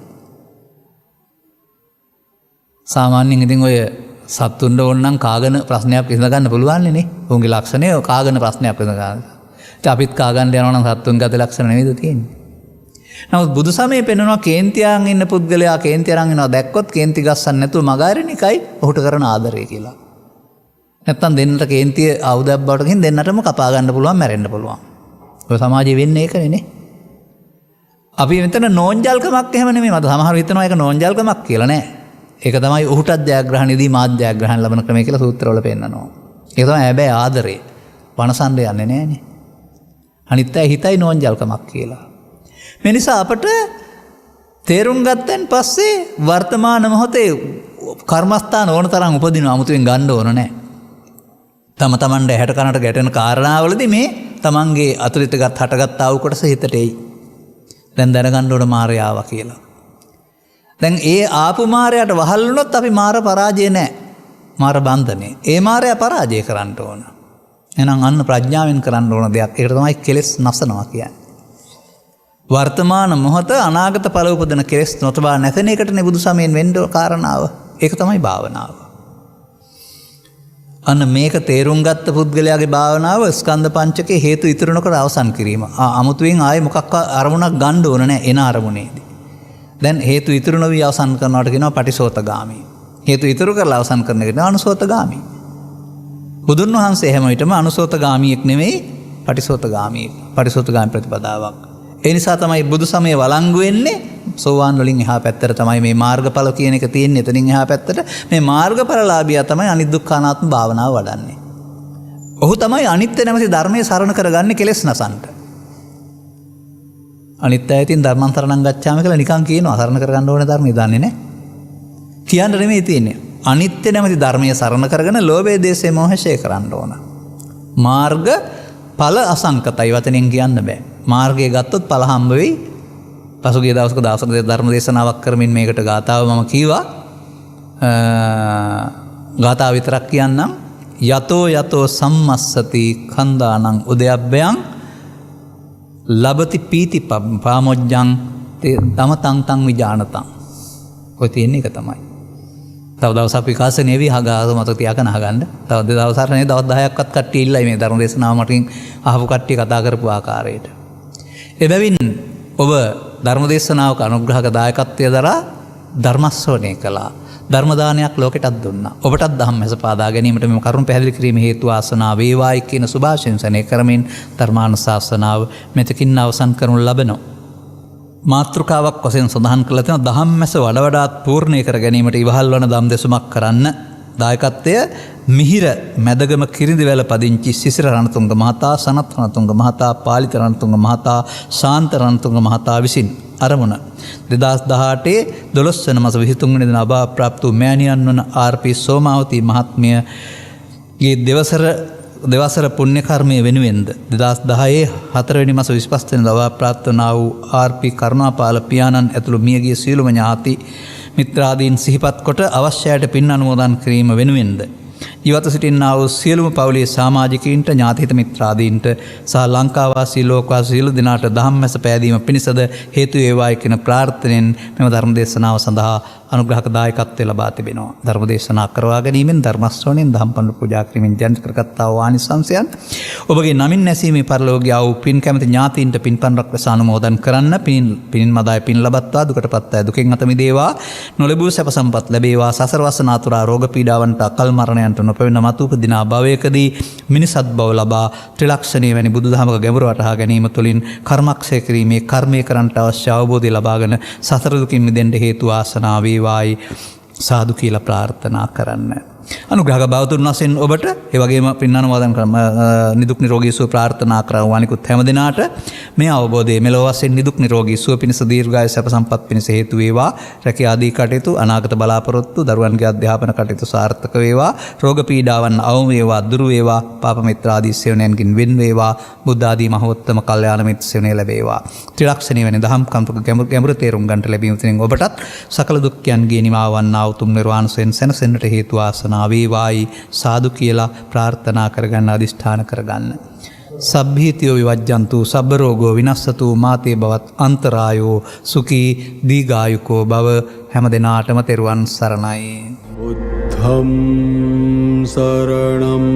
සාමාන්‍යයෙන් ඉතින් ඔය සත්තුන්ට ඕනනම් කාගෙන ප්‍රශ්නයක් විසඳ ගන්න පුළුවන් නේ. උන්ගේ ලක්ෂණය කාගෙන ප්‍රශ්නයක් විසඳ ගන්න. ඉතින් අපිත් කාගන්න යනවා නම් සත්තුන්ගේ අත ලක්ෂණ නෙවෙයිද තියෙන්නේ. නමුත් බුදු සමයේ පෙන්වනවා කේන්තියන් ඉන්න පුද්ගලයා කේන්ති අරන් එනවා දැක්කොත් කේන්ති ගස්සන්න නැතුව මගාරින එකයි ඔහුට කරන ආදරය කියලා. නැත්තම් දෙන්නට කේන්තිය ආයුධයක් බවට ගින් දෙන්නටම කපා ගන්න පුළුවන්, මැරෙන්න පුළුවන්. ඔය සමාජයේ වෙන්නේ ඒකනේ නේ. අපි මෙතන නෝන්ජල්කමක් එහෙම නෙමෙයි. මට සමහර හිතනවා ඒක නෝන්ජල්කමක් කියලා නෑ. ඒක තමයි ඔහුටත් ජයග්‍රහණයේදී මාත් ජයග්‍රහණ ලබන ක්‍රමය කියලා සූත්‍රවල පෙන්නනවා. ඒක තමයි හැබැයි ආදරේ. වනසන්න යන්නේ නෑනේ. අනිත් අය හිතයි නෝන්ජල්කමක් කියලා. මේ නිසා අපට තේරුම් ගත්තන් පස්සේ වර්තමාන මොහොතේ කර්මස්ථාන ඕන තරම් උපදින අමුතුවෙන් ගන්න ඕන නැහැ. තම තමන්ට ඇහැට කනට ගැටෙන කාරණාවලදී මේ තමන්ගේ අතුලිත හටගත් ආව කොටස හිතට එයි. දැන් දැනගන්න ඕන මාරය ආවා කියලා. දැන් ඒ ආපු මාරයට වහල් වුණොත් අපි මාර පරාජය නැහැ. මාර බන්ධනේ. ඒ මාරය පරාජය කරන්න ඕන. එහෙනම් අන්න ප්‍රඥාවෙන් කරන්න ඕන දෙයක්. ඒකට තමයි කෙලෙස් නසනවා කියන්නේ. වර්තමාන මොහොත අනාගත ඵල උපදින කෙලෙස් නොතබා නැතන එකටනේ බුදු සමයෙන් වෙන්න කාරණාව. ඒක තමයි භාවනාව. අන්න මේක තේරුම් ගත්ත පුද්ගලයාගේ භාවනාව ස්කන්ධ පංචකේ හේතු ඉතුරු නොකර අවසන් කිරීම. අමුතුවෙන් ආයේ මොකක් අරමුණක් ගන්න ඕන නැහැ එන අරමුණේදී. දැන් හේතු ඉතුරු නොවි අවසන් කරනවට කියනවා පටිසෝතගාමී. හේතු ඉතුරු කරලා අවසන් කරන එකට අනුසෝතගාමී. බුදුන් වහන්සේ හැම විටම අනුසෝතගාමීෙක් නෙමෙයි පටිසෝතගාමී. පටිසෝතගාමී ප්‍රතිපදාවක්. ඒ නිසා තමයි බුදු සමය වළංගු වෙන්නේ සෝවාන් වලින් එහා පැත්තට තමයි මේ මාර්ගඵල කියන එක තියෙන්නේ. එතනින් එහා පැත්තට මේ මාර්ගඵලලාභියා තමයි අනිදුක්ඛානාත්ම භාවනාව වඩන්නේ. ඔහු තමයි අනිත්‍ය නැමැති ධර්මයේ සරණ කරගන්නේ කෙලෙස් නසන්ට. අනිත්‍ය ඇතින් ධර්මං සරණං ගච්ඡාම කියලා නිකන් කියනවා. සරණ කරගන්න ඕනේ ධර්මය දන්නේ නැහැ. කියන්න නෙමෙයි තියෙන්නේ. අනිත්‍ය නැමැති ධර්මයේ සරණ කරගෙන ලෝභය, දේශය, මොහය කරන්න ඕන. මාර්ග ඵල අසංකතයි වචනෙන් කියන්න බෑ. මාර්ගය ගත්තොත් ඵල හම්බ වෙයි. පසුගිය දවසක ධර්ම දේශනාවක් කරමින් මේකට ගාථාව මම කීවා. ගාථාව විතරක් කියන්නම්. යතෝ යතෝ සම්මස්සති කන්දානං උදයබ්බයං ලබති පීති පාමොජ්ජං තම තං තං විජානතං. ඔය තියෙන එක තමයි. තව දවසක් විකාශනය වෙවි හගාව මත තියාගෙන අහගන්න. තව දවසක් නේ දවස් 10ක්වත් කට්ටිය ඉල්ලයි මේ ධර්ම දේශනාව මටින් අහපු කට්ටිය කතා කරපු ආකාරයට. එබැවින් ඔබ ධර්ම දේශනාවක අනුග්‍රහක දායකත්වය දරා ධර්ම ශ්‍රවණය කළා. ධර්ම දානයක් ලෝකෙටත් දුන්නා. ඔබටත් ධම්ම හැස පාදා ගැනීමට මේ කරුණ පැහැදිලි කිරීම හේතු ආසනාව වේවායි කියන සුභාශිංසනය කරමින් ධර්මානුශාසනාව මෙතකින් අවසන් කරනු ලබනවා. මාතෘකාවක් වශයෙන් සඳහන් කළ තියෙන ධම්මැස වඩ වඩාත් පූර්ණේ කර ගැනීමට ඉවහල් වන ධම් දෙසුමක් කරන්න දායකත්වය මිහිර මැදගම කිරිඳිවැල පදිංචි සිසිර රණතුංග මහතා, සනත් රණතුංග මහතා, පාලිත රණතුංග මහතා, ශාන්ත රණතුංග මහතා විසින් අරමුණ 2018 12 වෙනි මාස 23 වෙනි දින අභාව ප්‍රාප්ත වූ මෑණියන් වන ආර්.පී. සෝමාවතී මහත්මියගේ දෙවසර පුණ්‍ය කර්මය වෙනුවෙන්ද 2010 4 වෙනි මාස 25 වෙනි දවසේ ප්‍රාප්ත වුණා වූ ආර්.පී. කරුණාපාල පියාණන් ඇතුළු මියගිය සියලුම ඥාති මිත්‍රාදීන් සිහිපත් කොට අවශ්‍යයට පින් අනුමෝදන් කිරීම වෙනුවෙන්ද ජීවත් සිටින්නා වූ සියලුම පවුලේ සමාජිකයින්ට, ඥාතිහිත මිත්‍රාදීන්ට සහ ලංකාවාසී ලෝකවාසී සියලු දෙනාට ධම්මැස පෑදීම පිණිසද හේතු වේවායි කියන ප්‍රාර්ථනෙන් මෙම ධර්ම දේශනාව සඳහා අනුග්‍රහක දායකත්වය ලබා තිබෙනවා. ධර්ම දේශනා කරවා ගැනීමෙන්, ධර්ම ශ්‍රවණයෙන්, දහම් පඬු පූජා කිරීමෙන් ජනිත කරගත්තා වූ ආනිසංසයන් ඔබගේ නමින් නැසීමේ පරලෝකීය ආ වූ පින් කැමති ඥාතීන්ට පින්පන්රක් ලෙස අනුමෝදන් කරන්න. පින් මදාය පින් ලබත්වා, දුකටපත් අය දුකෙන් අත මිදේවා, නොලැබූ සැප සම්පත් ලැබේවා, සසර වසන අතුරා රෝග පීඩාවන්ට අකල් මරණයන්ට නොපෙවෙන මතු උපදිනා භවයකදී මිනිසත් බව ලබා ත්‍රිලක්ෂණීය වැනි බුදුදහමක ගැඹුර වටහා ගැනීම තුළින් කර්මක්ෂය කිරීමේ කර්මය කරන්නට අවශ්‍ය අවබෝධය ලබාගෙන සසර දුකින් මිදෙන්න හේතු ආසනාව වේවායි සාදු කියලා ප්‍රාර්ථනා කරන්න. අනුග්‍රහක බෞතුන් වශයෙන් ඔබට ඒ වගේම පින්නනුවාදන් කරන නිදුක් නිරෝගී සුව ප්‍රාර්ථනා කරන අනිකුත් හැම දිනාට මේ අවබෝධය මෙලොව වශයෙන් නිදුක් නිරෝගී සුව පිණිස දීර්ඝායු සැප සම්පත් පිණිස හේතු වේවා. රැකියා ආදී කටයුතු අනාගත බලාපොරොත්තු දරුවන්ගේ අධ්‍යාපන කටයුතු සාර්ථක වේවා. රෝග පීඩාවන් අවම වේවා දුරු වේවා. පාප මිත්‍ර ආදී සේවනයන්ගෙන් වෙන් වේවා. බුද්ධ ආදී මහෝත්තම කල්යාණ මිත්‍ර සේවනය ලැබේවා. ත්‍රිලක්ෂණී වෙන දහම් කම්පක ගැඹුරු තේරුම් ගන්නට ලැබීම තුළින් ඔබටත් සකල දුක්ඛයන්ගේ නිමාව වන්නා උතුම් නිර්වාණ සෙන් සැනසෙන්නට හේතු වාසනා වේවායි සාදු කියලා ප්‍රාර්ථනා කරගන්න අදිෂ්ඨාන කරගන්න. සබ්බීතියෝ විවජ්ජන්තු සබ්බ රෝගෝ විනස්සතු මාතේ බවත් අන්තරායෝ සුඛී දීඝායුකෝ භව හැම දිනාටම තෙරුවන් සරණයි. බුද්ධං සරණං